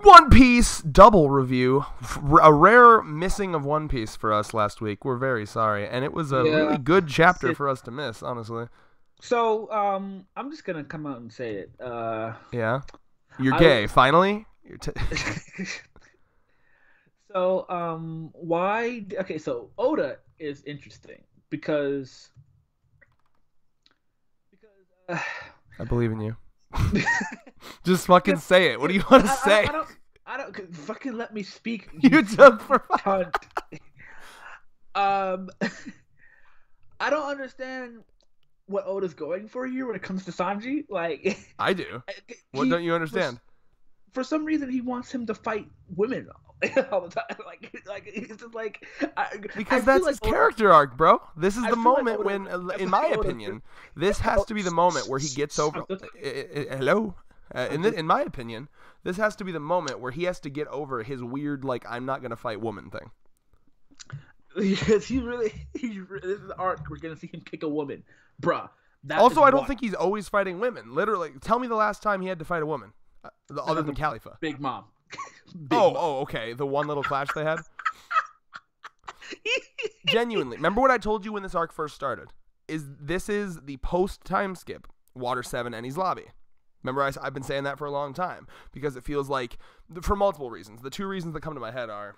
One Piece double review. A rare missing of One Piece for us last week. We're very sorry. And it was a really good chapter for us to miss, honestly. So, I'm just gonna come out and say it. Yeah? You're gay, finally? So, why... Okay, so Oda is interesting because I believe in you. Just fucking say it. What do you want to say? I don't fucking let me speak. You took for cunt. I don't understand what Oda's going for here when it comes to Sanji. Like, I do. What don't you understand? For some reason, he wants him to fight women all the time. Like it's just like because that's his character arc, bro. This is the moment when, in my opinion, this has to be the moment where he gets over. Hello. In my opinion, this has to be the moment where he has to get over his weird, like, I'm not gonna fight woman thing. Because he really, this is the arc we're gonna see him kick a woman, bruh. Also, I don't think he's always fighting women. Literally, tell me the last time he had to fight a woman, other than Khalifa. Big Mom. Okay. The one little clash they had. Genuinely, remember what I told you when this arc first started? This is the post time skip Water 7 Enies Lobby. Remember, I've been saying that for a long time because it feels like, for multiple reasons. The two reasons that come to my head are,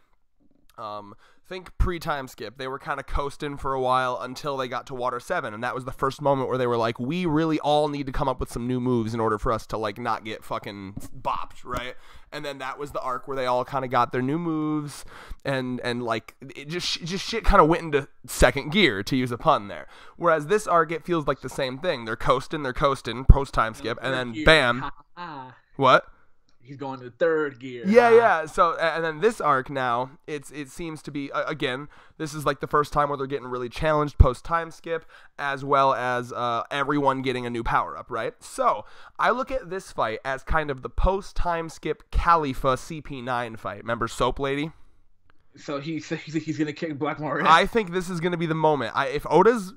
think pre-time skip. They were kind of coasting for a while until they got to Water 7, and that was the first moment where they were like, we really all need to come up with some new moves in order for us to, like, not get fucking bopped, right? And then that was the arc where they all kind of got their new moves, and like, it just shit kind of went into second gear, to use a pun there. Whereas this arc, it feels like the same thing. They're coasting, post-time skip, and then bam. What? He's going to third gear. Yeah. So, and then this arc now, it seems to be, again, this is like the first time where they're getting really challenged post-time skip, as well as everyone getting a new power-up, right? So, I look at this fight as kind of the post-time skip Khalifa CP9 fight. Remember Soap Lady? So he's going to kick Black Maria? I think this is going to be the moment. If Oda's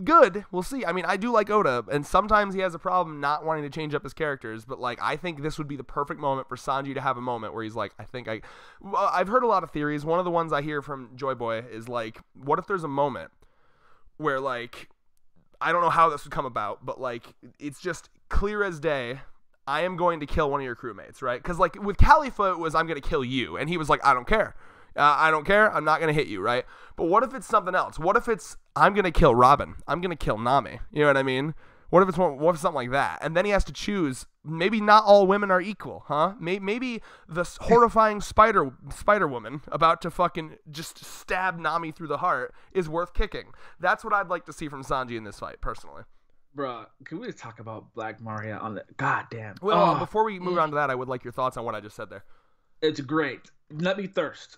good, we'll see. I mean, I do like Oda, and sometimes he has a problem not wanting to change up his characters, but like, I think this would be the perfect moment for Sanji to have a moment where he's like, I've heard a lot of theories. One of the ones I hear from Joy Boy is like, what if there's a moment where, like, I don't know how this would come about, but like, it's just clear as day, I am going to kill one of your crewmates, right? Because like with Khalifa, it was, I'm going to kill you, and he was like, I don't care. I don't care. I'm not going to hit you, right? But what if it's something else? What if it's, I'm going to kill Robin. I'm going to kill Nami. You know what I mean? What if something like that? And then he has to choose, maybe not all women are equal, huh? Maybe the horrifying spider woman about to fucking just stab Nami through the heart is worth kicking. That's what I'd like to see from Sanji in this fight, personally. Bruh, can we just talk about Black Maria on the... God damn. Well, before we move on to that, I would like your thoughts on what I just said there. It's great. Let me thirst.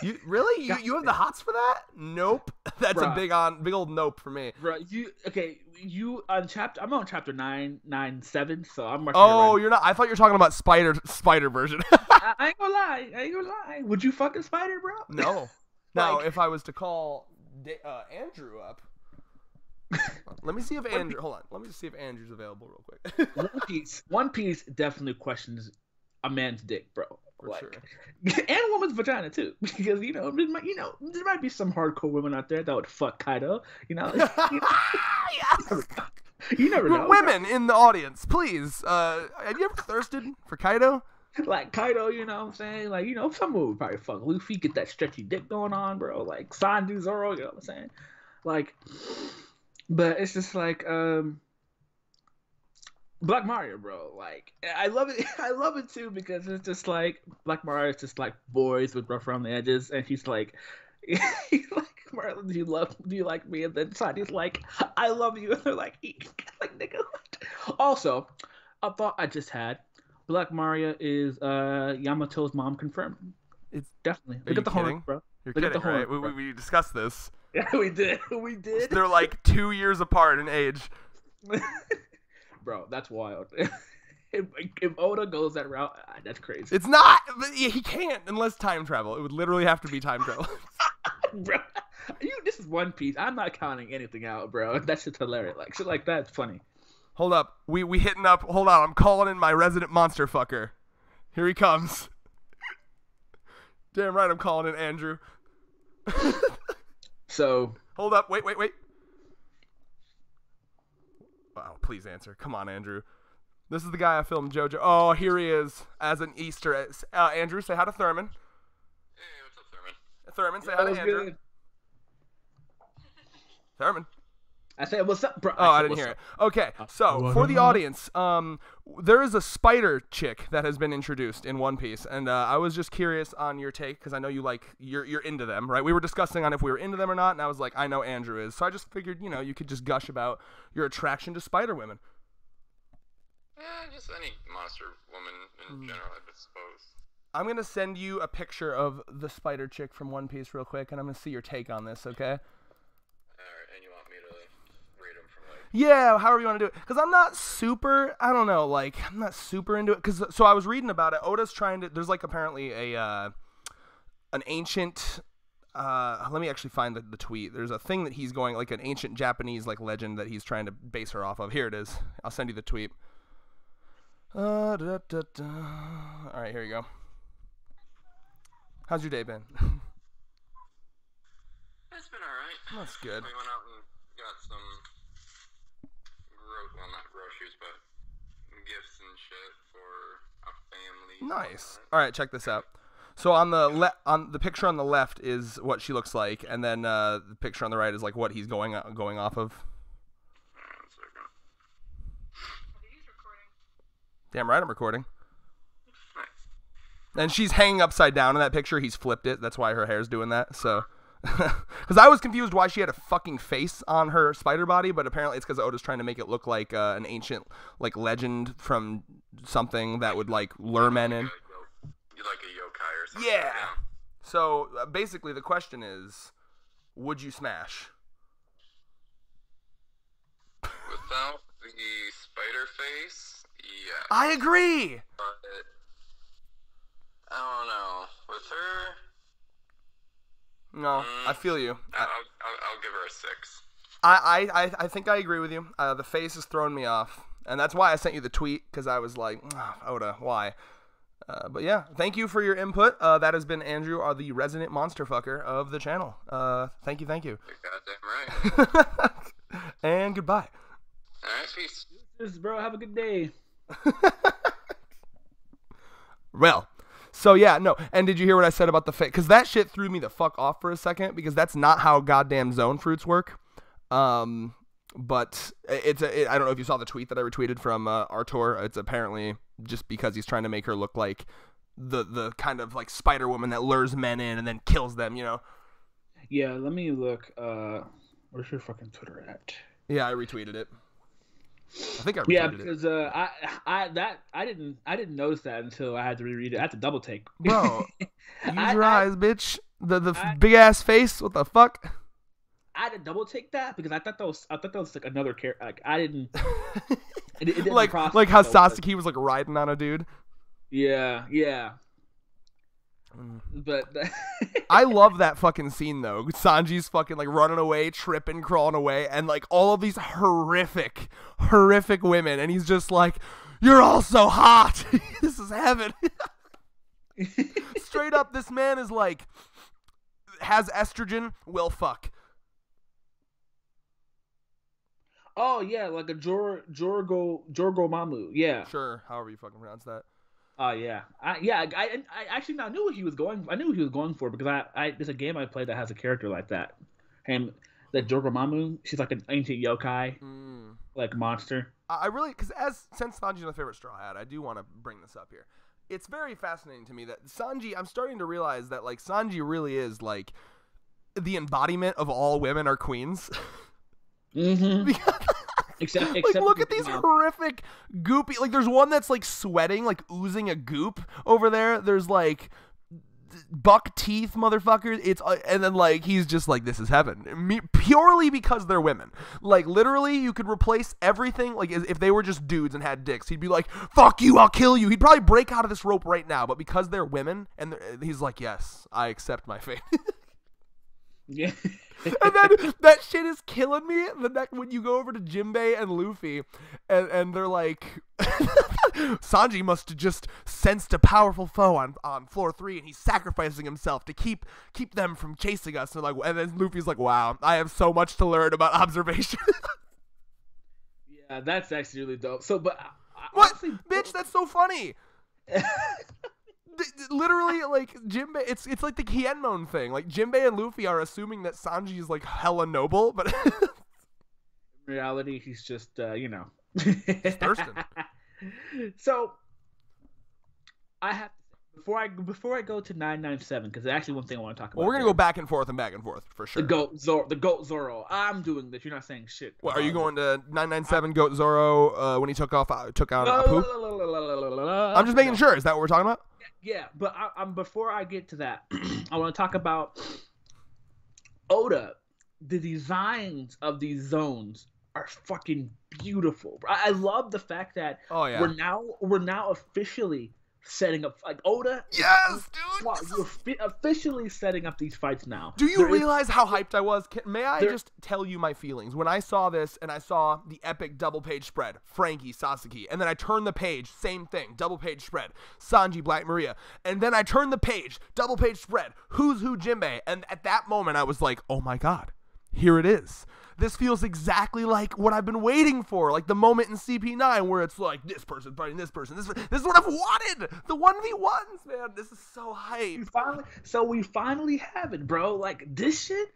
You really? You have the hots for that? Nope. That's a big old nope for me. Bro, you on chapter, I'm on chapter 997, so I'm marking. Oh, you're not. I thought you were talking about spider version. I ain't gonna lie. Would you fucking spider, bro? No. Now, if I was to call Andrew up, let me see if Andrew. Hold on. Let me just see if Andrew's available real quick. One Piece definitely questions a man's dick, bro. For sure. And a woman's vagina too, because there might be some hardcore women out there that would fuck Kaido. You never know. Women in the audience, please. Have you ever thirsted for Kaido? Like Kaido, you know what I'm saying? Like, someone would probably fuck Luffy, get that stretchy dick going on, bro. Like Sanji, Zoro, you know what I'm saying? Like, but it's just like Black Maria, bro. Like, I love it. I love it too because it's just like Black Maria is just like boys with rough around the edges, and he's like, Marlon, do you like me? And then Sanji's like, I love you, and they're like nigga. What? Also, a thought I just had: Black Maria is Yamato's mom confirmed. It's definitely. Look at the horn, bro. You're kidding, right? We discussed this. Yeah, we did. They're like 2 years apart in age. Bro, that's wild. If Oda goes that route, that's crazy. It's not. He can't unless time travel. It would literally have to be time travel. Bro, this is One Piece. I'm not counting anything out, bro. That shit's hilarious. Like, shit like that's funny. Hold up. We hitting up. Hold on. I'm calling in my resident monster fucker. Here he comes. Damn right I'm calling it Andrew. So hold up. Wait. Wow, please answer. Come on, Andrew. This is the guy I filmed JoJo. Oh, here he is as an Easter egg. Andrew, say hi to Thurman. Hey, what's up, Thurman? Thurman, say hi to Andrew. Good. Thurman. I said, what's up, bro? Oh, I didn't hear it. Okay, so for the audience, there is a spider chick that has been introduced in One Piece, and I was just curious on your take because I know you're into them, right? We were discussing on if we were into them or not, and I was like, I know Andrew is, so I just figured you could just gush about your attraction to spider women. Just any monster woman in general, I suppose. I'm gonna send you a picture of the spider chick from One Piece real quick, and I'm gonna see your take on this, okay? And you want me to rate them from like? Yeah, however you want to do it. Because I'm not super, I don't know, like, I'm not super into it. So I was reading about it. Oda's trying to, there's like apparently an ancient, let me actually find the tweet. There's a thing that he's going, like an ancient Japanese like legend that he's trying to base her off of. Here it is. I'll send you the tweet. All right, here you go. How's your day been? It's been alright. That's good. We went out and got some, not groceries, but gifts and shit for a family. Nice. All right, check this out. So on the picture on the left is what she looks like, and then the picture on the right is like what he's going off of. One second. Damn right, I'm recording. Nice. And she's hanging upside down in that picture. He's flipped it. That's why her hair's doing that. So, because I was confused why she had a fucking face on her spider body, but apparently it's because Oda's trying to make it look like an ancient like legend from something that would like lure men in. You like a yokai or something? Yeah. So basically, the question is, would you smash? Without the spider face, yeah. I agree. But I don't know. With her, No, I feel you. I'll give her a 6. I think I agree with you. The face has thrown me off, and that's why I sent you the tweet because I was like, Oda, why? But yeah, thank you for your input. That has been Andrew, the resident monster fucker of the channel. Thank you. You're goddamn right. And goodbye. All right, peace. Bro, have a good day. Well, so yeah, no. And did you hear what I said about the face? Because that shit threw me the fuck off for a second because that's not how goddamn zone fruits work. But I don't know if you saw the tweet that I retweeted from Artur. It's apparently just because he's trying to make her look like the kind of like Spider Woman that lures men in and then kills them, Yeah, let me look. Where's your fucking Twitter at? Yeah, I retweeted it. I think I retweeted Yeah, it. because I didn't notice that until I had to reread it. I had to double take. Bro, use your eyes, bitch. The big ass face. What the fuck? I had to double take that because I thought that was like another character. Like I didn't. It didn't like cross how me, Sasuke was like riding on a dude. Yeah. But I love that fucking scene though. Sanji's fucking like running away, tripping, crawling away, and like all of these horrific women, and he's just like, "You're all so hot. This is heaven." Straight up, this man is like has estrogen, will fuck. Oh yeah, like a Jorgo Mamu. Yeah. Sure, however you fucking pronounce that. Oh yeah. I actually now knew what he was going. I knew what he was going for because there's a game I played that has a character like that. And that Jorgo Mamu, she's like an ancient yokai, like monster. I really, because since Sanji's my favorite Straw Hat, I do want to bring this up here. It's very fascinating to me that Sanji. I'm starting to realize that like Sanji really is like the embodiment of all women are queens. Mm-hmm. Except look at these horrific goopy, like there's one that's like sweating, like oozing a goop over there. There's like buck teeth motherfuckers. It's and then like he's just like, this is heaven, purely because they're women. Like literally you could replace everything. Like if they were just dudes and had dicks, he'd be like, fuck you, I'll kill you. He'd probably break out of this rope right now, but because they're women and he's like, yes, I accept my fate. Yeah. And then that shit is killing me. When you go over to Jinbei and Luffy, and they're like, Sanji must have just sensed a powerful foe on floor 3, and he's sacrificing himself to keep them from chasing us. And then Luffy's like, wow, I have so much to learn about observation. Yeah, that's actually really dope. So, but What? honestly, Bitch, that's so funny. Literally, like, Jinbei, it's like the Kienmon thing. Like, Jinbei and Luffy are assuming that Sanji is, like, hella noble, but in reality, he's just, thirsting. So, I have before I go to 997, because there's actually one thing I want to talk about. Well, we're going to go back and forth for sure. The goat Zoro. I'm doing this. You're not saying shit. What, are you going to 997 Goat Zoro when he took out Apu? I'm just making sure. Is that what we're talking about? Yeah, but I'm before I get to that, I want to talk about Oda. The designs of these zones are fucking beautiful. I love the fact that we're now officially setting up, like, Oda. Yes, dude. Wow, you're officially setting up these fights now. Do you realize how hyped I was? May I just tell you my feelings? When I saw this and I saw the epic double page spread, Frankie, Sasaki, and then I turned the page, same thing, double page spread, Sanji, Black Maria, and then I turned the page, double page spread, Who's Who Jinbei, and at that moment I was like, oh my god, here it is. This feels exactly like what I've been waiting for, like the moment in CP9 where it's like, this person fighting this person. This is what I've wanted. The 1v1s, man. This is so hype. We finally have it, bro. Like, this shit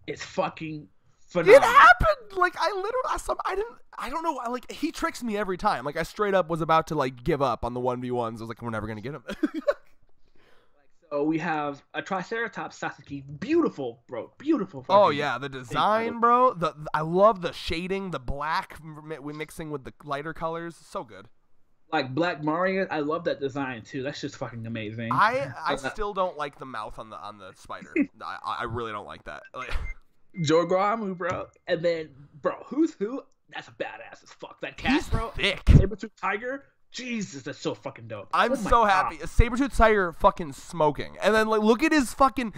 is fucking phenomenal. It happened. Like, I don't know. Like, he tricks me every time. Like, I straight up was about to, like, give up on the 1v1s. I was like, we're never going to get him. So we have a Triceratops Sasaki. Beautiful, bro. Beautiful. Oh, yeah. The design, bro. I love the shading, the black mixing with the lighter colors. So good. Like Black Mario, I love that design, too. That's just fucking amazing. I still don't like the mouth on the spider. I really don't like that. Like, Jorgramu, bro. And then, bro, Who's Who? That's a badass as fuck. That cat, he's bro. Thick. Saber-tooth tiger. Jesus, that's so fucking dope. I'm so happy. A saber-tooth tiger fucking smoking. And then, like, look at his fucking...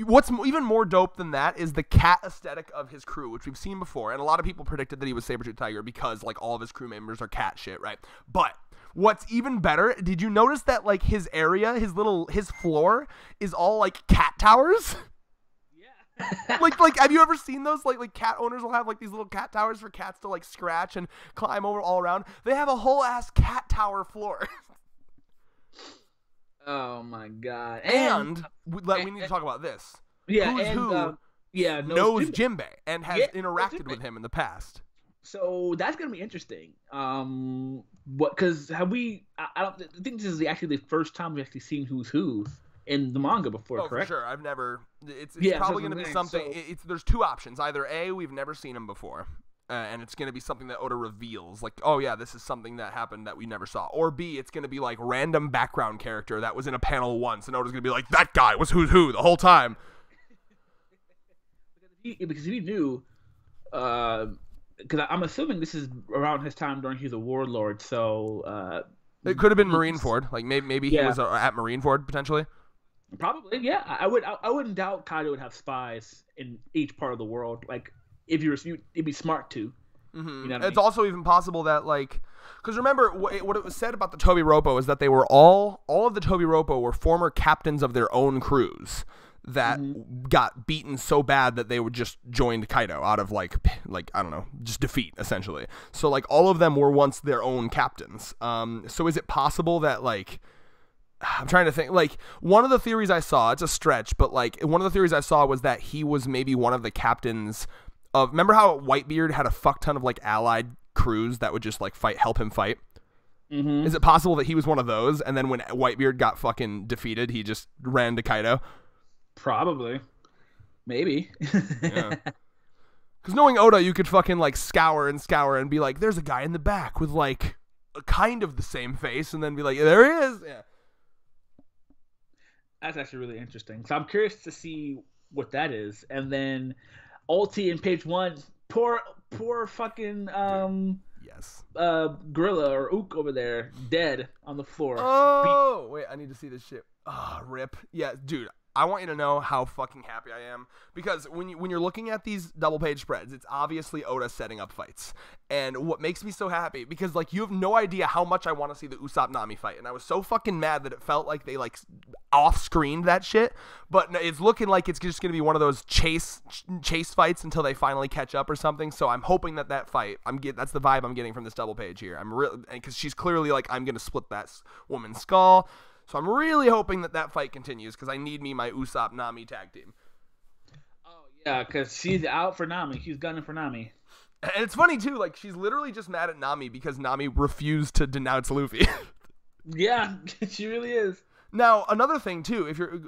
What's even more dope than that is the cat aesthetic of his crew, which we've seen before. And a lot of people predicted that he was saber-tooth tiger because, like, all of his crew members are cat shit, right? But what's even better, did you notice that, like, his area, his floor is all, like, cat towers? like have you ever seen those? Like cat owners will have like these little cat towers for cats to like scratch and climb over all around. They have a whole ass cat tower floor. Oh my god! And we need to talk about this. Yeah, Who's Who knows Jinbei and has interacted with him in the past. So that's gonna be interesting. Because have we? I think this is actually the first time we've actually seen Who's Who in the manga before, correct? For sure. I've never. It's probably going to be something. So, there's two options. Either A, we've never seen him before, and it's going to be something that Oda reveals, like, oh yeah, this is something that happened that we never saw. Or B, it's going to be like random background character that was in a panel once, and Oda's going to be like, that guy was Who's Who the whole time. Because he knew, because I'm assuming this is around his time during he's a warlord, so it could have been Marineford. Like maybe he was at Marineford potentially. Probably, yeah. I wouldn't doubt Kaido would have spies in each part of the world. Like, if it'd be smart to. Mm-hmm. You know it's also even possible that, like, because remember what it was said about the Toby Roppo is that they were all of the Toby Roppo were former captains of their own crews that got beaten so bad that they would just joined Kaido out of like I don't know, just defeat essentially. So like all of them were once their own captains. So is it possible that, like, I'm trying to think, like, one of the theories I saw, it's a stretch, but like one of the theories I saw was that he was maybe one of the captains of, remember how Whitebeard had a fuck ton of like allied crews that would just like help him fight? Mm-hmm. Is it possible that he was one of those, and then when Whitebeard got fucking defeated, he just ran to Kaido? Probably. Maybe. Yeah. Because knowing Oda, you could fucking like scour and be like, there's a guy in the back with like a kind of the same face, and then be like, there he is. Yeah. That's actually really interesting. So I'm curious to see what that is. And then Ulti in page 1, poor fucking yes. Gorilla or Ook over there, dead on the floor. Oh, wait, I need to see this shit. Ah, rip. Yeah, dude, I want you to know how fucking happy I am, because when you're looking at these double page spreads, it's obviously Oda setting up fights. And what makes me so happy, because like you have no idea how much I want to see the Usopp Nami fight, and I was so fucking mad that it felt like they like off-screened that shit. But it's looking like it's just gonna be one of those chase fights until they finally catch up or something. So I'm hoping that fight, that's the vibe I'm getting from this double page here. I'm really, because she's clearly like, I'm gonna split that woman's skull. So I'm really hoping that fight continues, because I need me my Usopp Nami tag team. Oh yeah, because she's out for Nami. She's gunning for Nami. And it's funny too, like she's literally just mad at Nami because Nami refused to denounce Luffy. Yeah, she really is. Now another thing too, if you're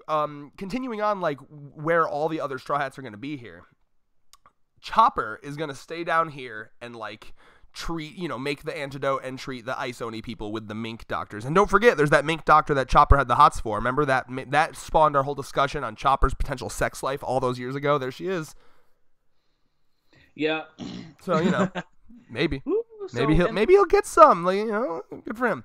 continuing on like where all the other Straw Hats are going to be here, Chopper is going to stay down here and like make the antidote and treat the Ice Oni people with the mink doctors. And don't forget, there's that mink doctor that Chopper had the hots for. Remember that spawned our whole discussion on Chopper's potential sex life all those years ago. There she is. Yeah. So maybe. Ooh, Maybe he'll get some, like, good for him.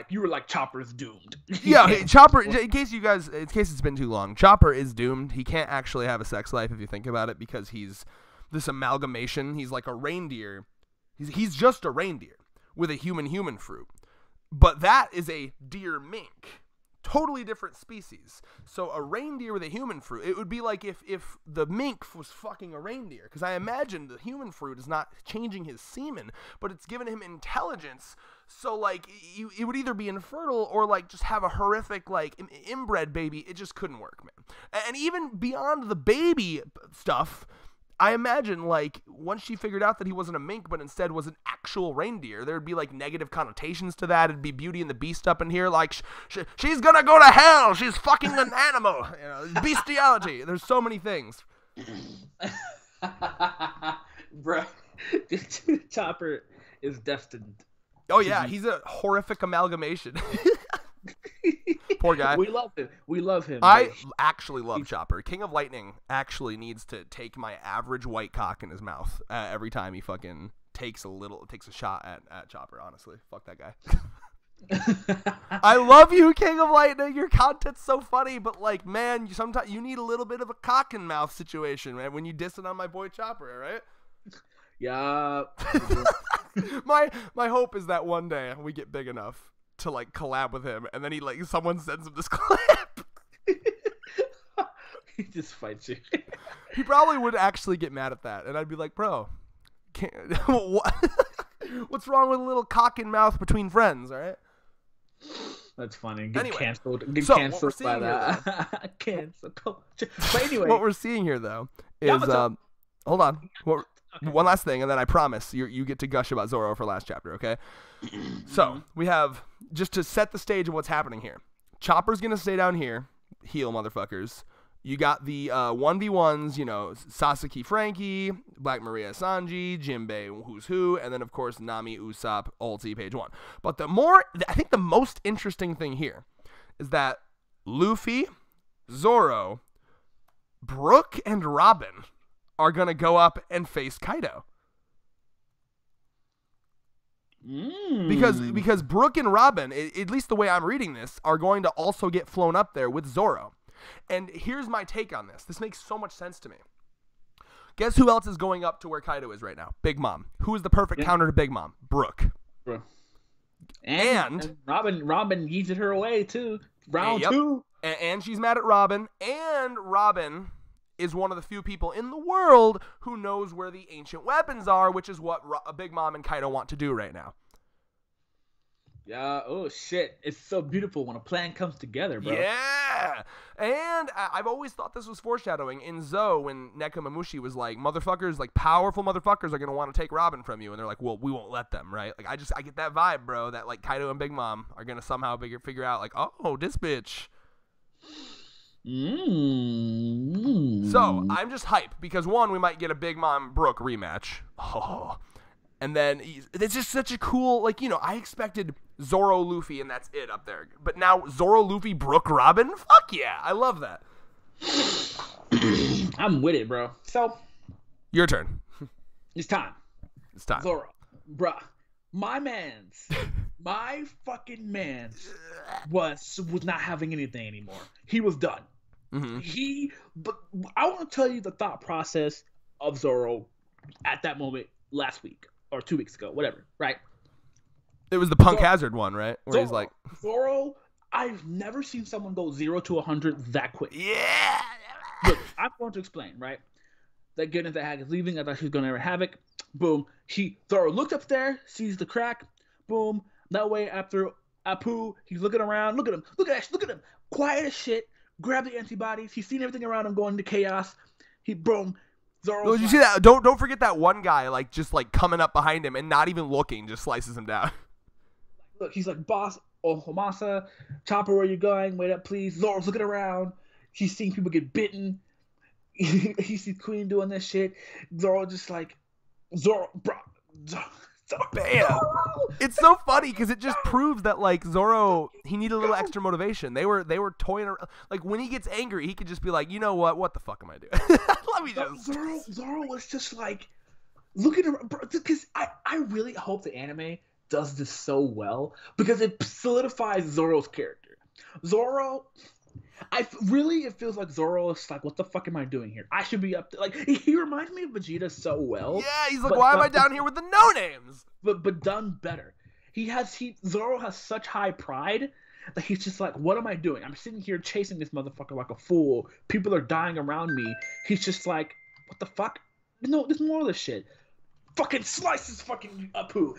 You were like Chopper's doomed. Yeah, hey, Chopper. In case it's been too long, Chopper is doomed. He can't actually have a sex life if you think about it, because he's this amalgamation. He's like a reindeer. He's just a reindeer with a human fruit, but that is a deer mink. Totally different species. So a reindeer with a human fruit, it would be like if the mink was fucking a reindeer, because I imagine the human fruit is not changing his semen, but it's giving him intelligence. So like it would either be infertile or like just have a horrific like inbred baby. It just couldn't work, man. And even beyond the baby stuff, I imagine, like, once she figured out that he wasn't a mink, but instead was an actual reindeer, there'd be, like, negative connotations to that. It'd be Beauty and the Beast up in here, like, she's gonna go to hell, she's fucking an animal, bestiality. There's so many things. Bro, Chopper is destined. Oh, yeah, he's a horrific amalgamation. Poor guy. We love him. I actually love Chopper. King of Lightning actually needs to take my average white cock in his mouth every time he fucking takes a shot at Chopper, honestly. Fuck that guy. I love you, King of Lightning. Your content's so funny, but like, man, sometimes you need a little bit of a cock and mouth situation, man, when you dissing on my boy Chopper, right? Yeah. My hope is that one day we get big enough to like collab with him, and then someone sends him this clip. He just fights you. He probably would actually get mad at that, and I'd be like, bro, what's wrong with a little cock and mouth between friends, all right? That's funny. Anyway, canceled by that. Cancel culture. But anyway, what we're seeing here though is hold on. One last thing, and then I promise you get to gush about Zoro for last chapter, okay? So we have, just to set the stage of what's happening here, Chopper's gonna stay down here, heal motherfuckers. You got the 1v1s, Sasaki Frankie, Black Maria Sanji, Jinbei Who's Who, and then of course Nami Usopp ulti page 1. But I think the most interesting thing here is that Luffy, Zoro, Brook, and Robin are gonna go up and face Kaido. Because Brook and Robin, at least the way I'm reading this, are going to also get flown up there with Zoro. And here's my take on this. This makes so much sense to me. Guess who else is going up to where Kaido is right now? Big Mom. Who is the perfect counter to Big Mom? Brook. And Robin yeeted her away too. Round 2. And she's mad at Robin. And Robin is one of the few people in the world who knows where the ancient weapons are, which is what Big Mom and Kaido want to do right now. Yeah, oh shit. It's so beautiful when a plan comes together, bro. Yeah! And I've always thought this was foreshadowing in Zou when Nekomamushi was like, motherfuckers, like powerful motherfuckers are going to want to take Robin from you. And they're like, well, we won't let them, right? Like, I get that vibe, bro, that like Kaido and Big Mom are going to somehow figure out like, oh, this bitch. So I'm just hyped because one, we might get a Big Mom Brook rematch. Oh. And then it's just such a cool, like, I expected Zoro, Luffy, and that's it up there. But now Zoro, Luffy, Brook, Robin? Fuck yeah. I love that. I'm with it, bro. So. Your turn. It's time. Zoro. Bruh. My fucking mans was not having anything anymore. He was done. But I want to tell you the thought process of Zoro at that moment last week or 2 weeks ago, whatever, right? It was the Punk Hazard one, right? Where he's like, Zoro, I've never seen someone go 0 to 100 that quick. yeah. Look, I'm going to explain, right? That getting that Hag is leaving. I thought she was going to have Havoc. Boom. Zoro looked up there, sees the crack. Boom. That way, after Apu, he's looking around. Look at him. Look at him. Quiet as shit. Grab the antibodies. He's seen everything around him going into chaos. Boom. Zoro. Did you see that? Don't forget that one guy, like, just like coming up behind him and not even looking, just slices him down. Look, he's like, boss, Homasa, Chopper, where you going? Wait up, please. Zoro's looking around. He's seeing people get bitten. He sees Queen doing this shit. Zoro just like, Zoro, bro. Bam. It's so funny because it just proves that, like, Zoro, he needed a little extra motivation. They were toying around. Like, when he gets angry, he could just be like, you know what the fuck am I doing? Let me just. Zoro was just like, looking around, because I really hope the anime does this so well because it solidifies Zoro's character. Zoro, it feels like Zoro is like, what the fuck am I doing here? I should be up there. Like, he reminds me of Vegeta so well. Yeah, he's like, why am I down here with the no-names? But done better. Zoro has such high pride that he's just like, what am I doing? I'm sitting here chasing this motherfucker like a fool. People are dying around me. He's just like, what the fuck? No, there's more of this shit. Fucking slices fucking Apu.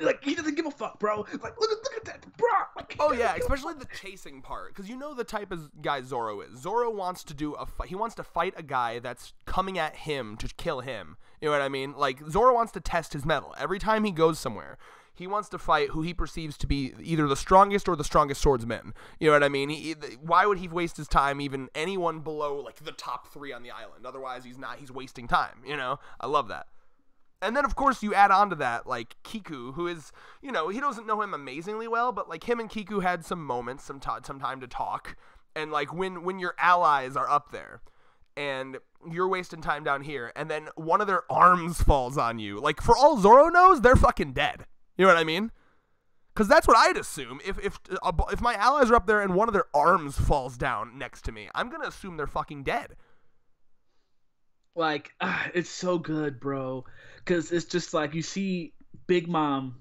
Like, he doesn't give a fuck, bro. Like, look at that, bro. Like, oh yeah, especially the chasing part, because you know the type of guy Zoro is. Zoro wants to do a fight. He wants to fight a guy that's coming at him to kill him. You know what I mean? Like, Zoro wants to test his mettle every time he goes somewhere. He wants to fight who he perceives to be either the strongest or the strongest swordsman. You know what I mean? Why would he waste his time even anyone below like the top 3 on the island? Otherwise, he's wasting time. You know? I love that. And then, of course, you add on to that, like, Kiku, who is, you know, he doesn't know him amazingly well, but, like, him and Kiku had some moments, some time to talk. And, like, when your allies are up there and you're wasting time down here, and then one of their arms falls on you, like, for all Zoro knows, they're fucking dead. You know what I mean? Because that's what I'd assume. If my allies are up there and one of their arms falls down next to me, I'm going to assume they're fucking dead. Like, it's so good, bro. Because it's just like, you see Big Mom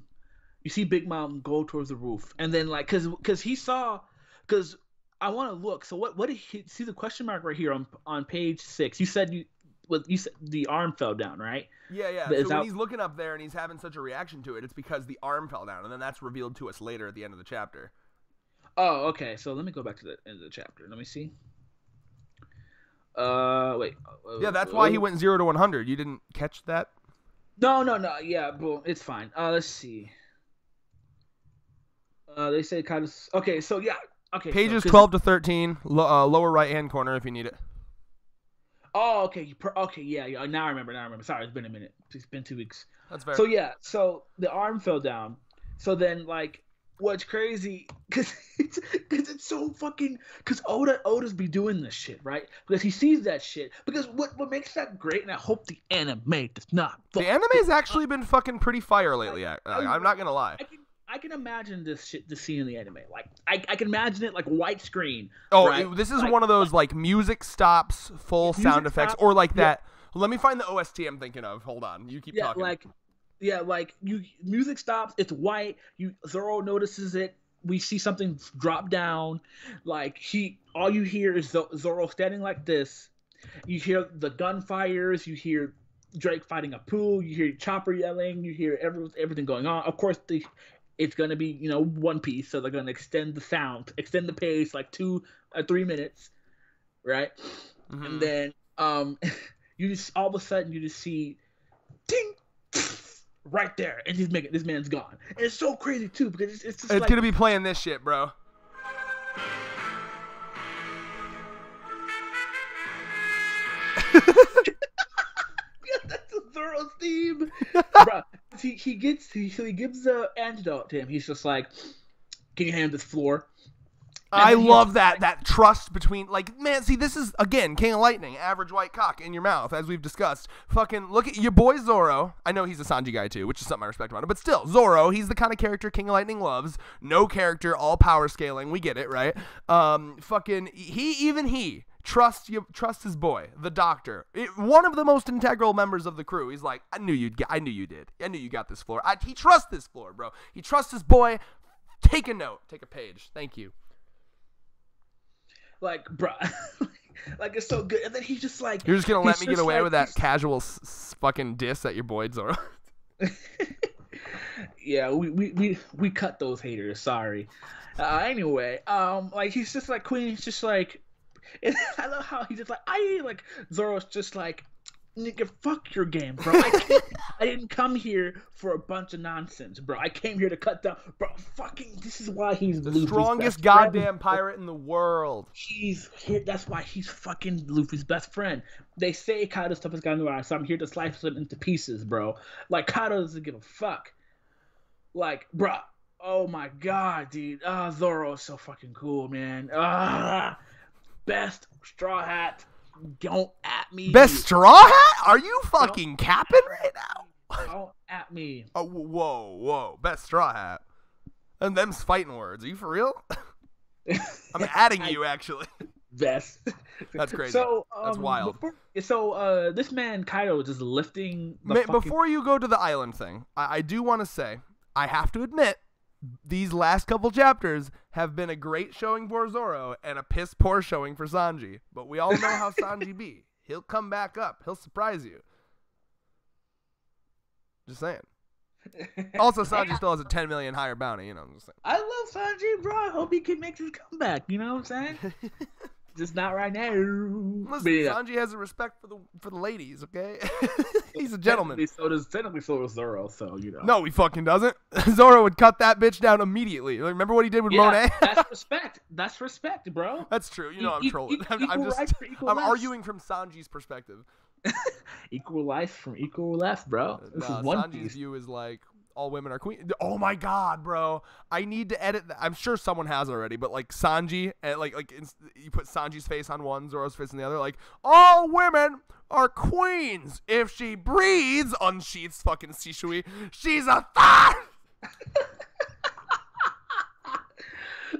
go towards the roof. And then, like, because I want to look. So what did he see the question mark right here on page 6? You said the arm fell down, right? Yeah. So when he's looking up there and he's having such a reaction to it, it's because the arm fell down. And then that's revealed to us later at the end of the chapter. Oh, okay. So let me go back to the end of the chapter. Let me see. Wait. Yeah, that's why he went 0 to 100. You didn't catch that? No. Yeah, boom. It's fine. Let's see. They say kind of. Okay, so yeah. Okay. Pages 12 to 13, lower right hand corner if you need it. Oh, okay. Okay, yeah. Now I remember. Sorry, it's been a minute. It's been 2 weeks. That's fair. So yeah, so the arm fell down. So then, like, what's crazy, because it's so fucking, because Oda's be doing this shit, right? Because he sees that shit. Because what makes that great, and I hope the anime does not. The anime's actually been fucking pretty fire lately. I'm not gonna lie. I can imagine this scene in the anime. Like, I can imagine it like widescreen. Oh, right? This is like, one of those like music stops, full sound effects, or like that. Let me find the OST I'm thinking of. Hold on, you keep talking. Music stops. It's white. Zoro notices it. We see something drop down. Like, all you hear is Zoro standing like this. You hear the gunfires. You hear Drake fighting Apu. You hear Chopper yelling. You hear everything going on. Of course, it's gonna be, One Piece, so they're gonna extend the sound, extend the pace like 2 or 3 minutes, right? Mm-hmm. And then you just all of a sudden you just see, ding. Right there, and this man's gone. And it's so crazy too, because it's just gonna be playing this shit, bro. Yeah, that's Zoro's theme, bro. He gives the antidote to him. He's just like, "Can you hand this floor?" I love that trust between, like, man, see, this is, again, King of Lightning, average white cock in your mouth, as we've discussed. Fucking look at your boy Zoro. I know he's a Sanji guy, too, which is something I respect about him, but still, Zoro, he's the kind of character King of Lightning loves. No character, all power scaling, we get it, right? He trust his boy, the doctor, one of the most integral members of the crew. He's like, I knew you did. I knew you got this floor. He trusts this floor, bro. He trusts his boy. Take a note. Take a page. Thank you. Like, bro, like it's so good. And then he's just like, you're just gonna let me get away with that casual fucking diss at your boy Zoro. Yeah, we cut those haters. Sorry. Anyway, like he's just like Queen's just like, I love how he's just like Zoro's just like, nigga, fuck your game, bro. I didn't come here for a bunch of nonsense, bro. I came here to cut down, bro. Fucking, this is why he's the Luffy's strongest best goddamn friend. pirate in the world. He's here. That's why he's fucking Luffy's best friend. They say Kaido's toughest guy in the world, so I'm here to slice him into pieces, bro. Like Kaido doesn't give a fuck. Like, bro. Oh my god, dude. Zoro is so fucking cool, man. Best Straw Hat. Don't at me. Best Straw Hat? Are you fucking capping right now? Don't at me. Oh, whoa. Best Straw Hat. And them's fighting words. Are you for real? I'm adding you, actually. Best. That's crazy. So, that's wild. This man, Kaido, is just lifting the Before you go to the island thing, I do want to say, I have to admit, these last couple chapters have been a great showing for Zoro and a piss poor showing for Sanji. But we all know how Sanji be. He'll come back up. He'll surprise you. Just saying. Also, Sanji still has a 10 million higher bounty. You know what I'm saying? I love Sanji, bro. I hope he can make his comeback. You know what I'm saying? Just not right now. Listen, Sanji has a respect for the ladies, okay? He's a gentleman. Technically so does Zoro, so you know. No, he fucking doesn't. Zoro would cut that bitch down immediately. Remember what he did with Monet? That's respect. That's respect, bro. That's true. You know I'm trolling. I'm arguing from Sanji's perspective. Equal life from equal left, bro. This is One Sanji's Piece. view is like, all women are queen. Oh my god, bro! I need to edit that. I'm sure someone has already, but like Sanji, you put Sanji's face on one, Zoro's face on the other. Like, all women are queens. If she breathes, unsheaths fucking Shishui, she's a thought.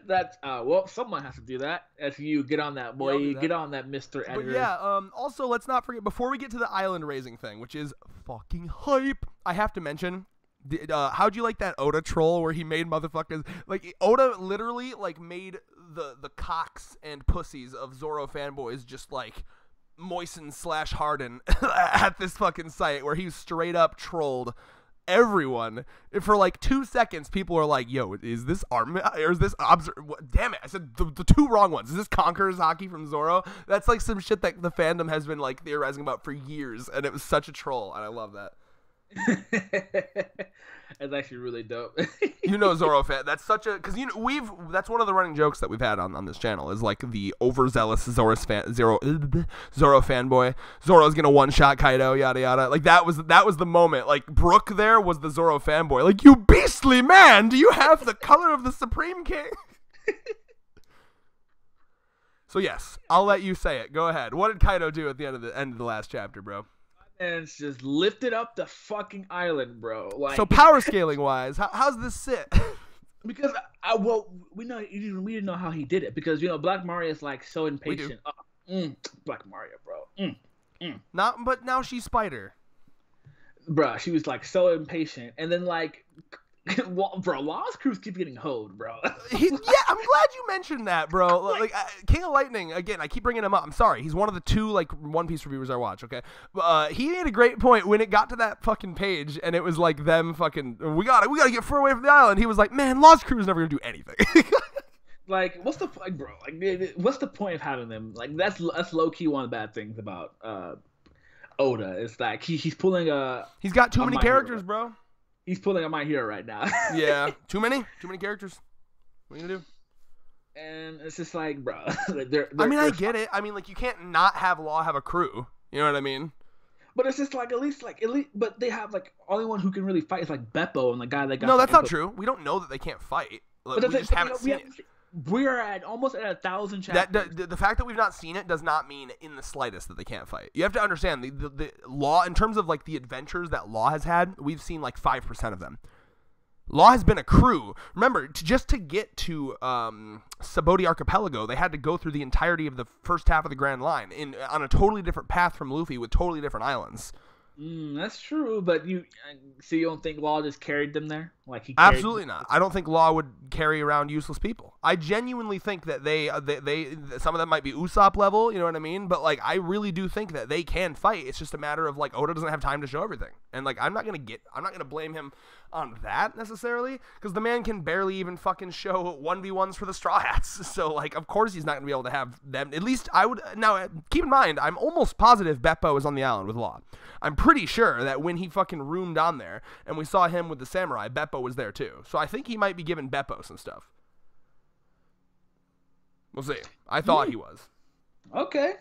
That's well, someone has to do that. If you get on that, boy, Yeah, get on that, Mr. Editor. But yeah, also let's not forget, before we get to the island raising thing, which is fucking hype, I have to mention. How'd you like that Oda troll where he made motherfuckers like Oda literally like made the cocks and pussies of Zoro fanboys just like moisten / harden at this fucking site where he straight up trolled everyone for like 2 seconds. People are like, yo, is this Armin or is this damn it, I said the two wrong ones. Is this Conqueror's Haki from Zoro? That's like some shit that the fandom has been like theorizing about for years, and it was such a troll, and I love that. That's actually really dope. You know, Zoro fan. That's such a because that's one of the running jokes that we've had on this channel is like the overzealous Zoro fanboy. Zoro's gonna one shot Kaido, yada yada. Like that was the moment. Like Brook there was the Zoro fanboy. Like, you beastly man, do you have the color of the Supreme King? So yes, I'll let you say it. Go ahead. What did Kaido do at the end of the last chapter, bro? And it's just lifted up the fucking island, bro. Like, so power scaling wise, how's this sit? Because we didn't know how he did it because Black Mario is like so impatient. Black Mario, bro. But now she's Spider. Bro, she was like so impatient, and then like, bro, Law's crews keep getting hoed, bro. Yeah, I'm glad you mentioned that, bro. Like King of Lightning, again, I keep bringing him up. I'm sorry, he's one of the two like One Piece reviewers I watch. Okay, he made a great point when it got to that fucking page, and it was like them fucking, we gotta get far away from the island. He was like, man, Law's crew is never gonna do anything. Like, what's the point, bro? Like, what's the point of having them? Like, that's low key one of the bad things about Oda. It's like he's pulling he's got too many characters, bro. He's pulling a My Hero right now. Yeah, too many characters. What are you gonna do? And it's just like, bro. I get it. I mean, like, you can't not have Law have a crew. You know what I mean? But it's just like at least, but they have like only one who can really fight is like Beppo and the guy that got. No, that's not true. We don't know that they can't fight. Like, we just haven't seen it. We are at almost at 1,000 chapters. The fact that we've not seen it does not mean in the slightest that they can't fight. You have to understand the Law, in terms of like the adventures that Law has had, we've seen like 5% of them. Law has been a crew. Remember, just to get to Saboti Archipelago, they had to go through the entirety of the first half of the Grand Line on a totally different path from Luffy with totally different islands. That's true, but you don't think Law just carried them there? Like he Absolutely not. I don't think Law would carry around useless people. I genuinely think that they some of them might be Usopp level, you know what I mean? But like I really do think that they can fight. It's just a matter of like Oda doesn't have time to show everything. And like I'm not going to blame him on that necessarily cuz the man can barely even fucking show 1v1s for the Straw Hats. So like of course he's not going to be able to have them. At least I would now keep in mind I'm almost positive Beppo is on the island with Law. I'm pretty sure that when he fucking roomed on there and we saw him with the samurai, Beppo was there too. So I think he might be giving Beppo some stuff. We'll see. I thought he was. Okay.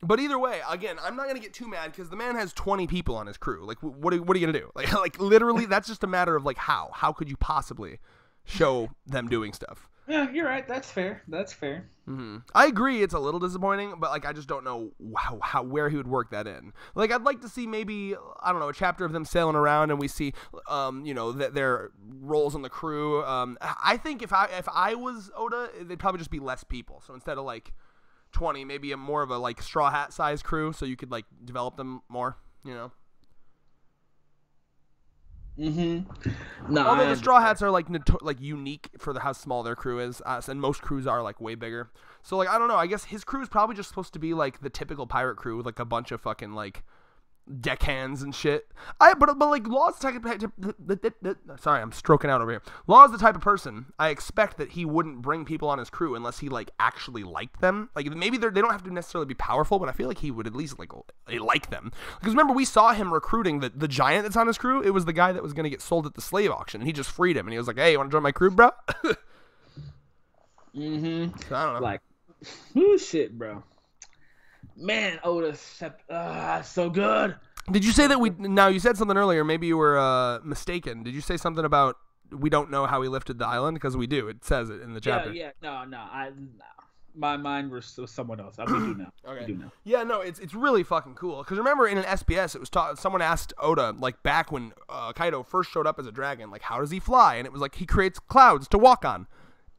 But either way, again, I'm not going to get too mad because the man has 20 people on his crew. Like, what are you going to do? Like literally, that's just a matter of like how. How could you possibly show them doing stuff? Yeah, you're right. That's fair. Mm-hmm. I agree. It's a little disappointing, but like I just don't know where he would work that in. Like I'd like to see maybe I don't know a chapter of them sailing around and we see their roles on the crew. I think if I was Oda, they'd probably just be less people. So instead of like 20, maybe a more of a like Straw Hat size crew, so you could like develop them more. You know. Mm-hmm. No, although the Straw Hats are like unique for how small their crew is, and most crews are like way bigger. So like I don't know. I guess his crew is probably just supposed to be like the typical pirate crew with like a bunch of fucking like deckhands and shit. But like Law's the type of sorry, I'm stroking out over here. Law's the type of person I expect that he wouldn't bring people on his crew unless he like actually liked them. Like maybe they don't have to necessarily be powerful, but I feel like he would at least like them. Because remember we saw him recruiting the giant that's on his crew. It was the guy that was going to get sold at the slave auction, and he just freed him, and he was like, "Hey, you want to join my crew, bro?" Mm-hmm. So, I don't know. Like, shit, bro. Man, Oda, so good. Did you say that now you said something earlier, maybe you were mistaken. Did you say something about we don't know how he lifted the island? Because we do. It says it in the chapter. Yeah, no. My mind was someone else. We do know. Okay. We do know. Yeah, no, it's really fucking cool. Because remember in an SBS, it was someone asked Oda, like back when Kaido first showed up as a dragon, like how does he fly? And it was like he creates clouds to walk on.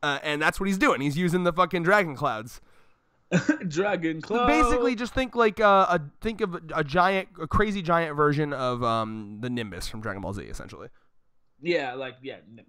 And that's what he's doing. He's using the fucking dragon clouds. Dragon cloud. Basically, just think like think of a crazy giant version of the Nimbus from Dragon Ball Z, essentially. Yeah, Nimbus.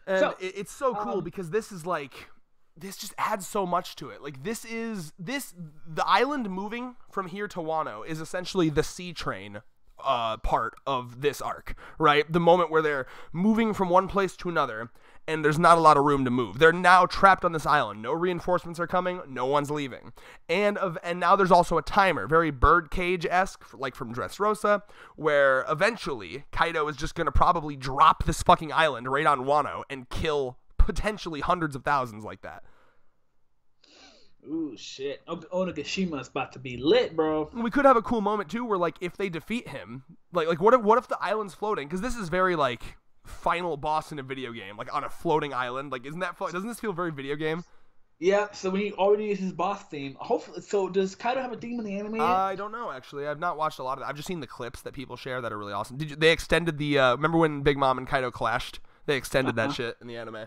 And it's so cool because this just adds so much to it. Like the island moving from here to Wano is essentially the sea train part of this arc, right? The moment where they're moving from one place to another and there's not a lot of room to move. They're now trapped on this island. No reinforcements are coming. No one's leaving. And now there's also a timer, very Birdcage-esque, like from Dressrosa, where eventually Kaido is just going to probably drop this fucking island right on Wano and kill potentially hundreds of thousands like that. Ooh, shit. Onigashima about to be lit, bro. We could have a cool moment, too, where, like, if they defeat him, like what if the island's floating? Because this is very, like, final boss in a video game, like, on a floating island. Like, doesn't this feel very video game? Yeah, so when he already used his boss theme, hopefully, so does Kaido have a theme in the anime yet? I don't know, actually. I've not watched a lot of it. I've just seen the clips that people share that are really awesome. They extended the, remember when Big Mom and Kaido clashed? They extended that shit in the anime.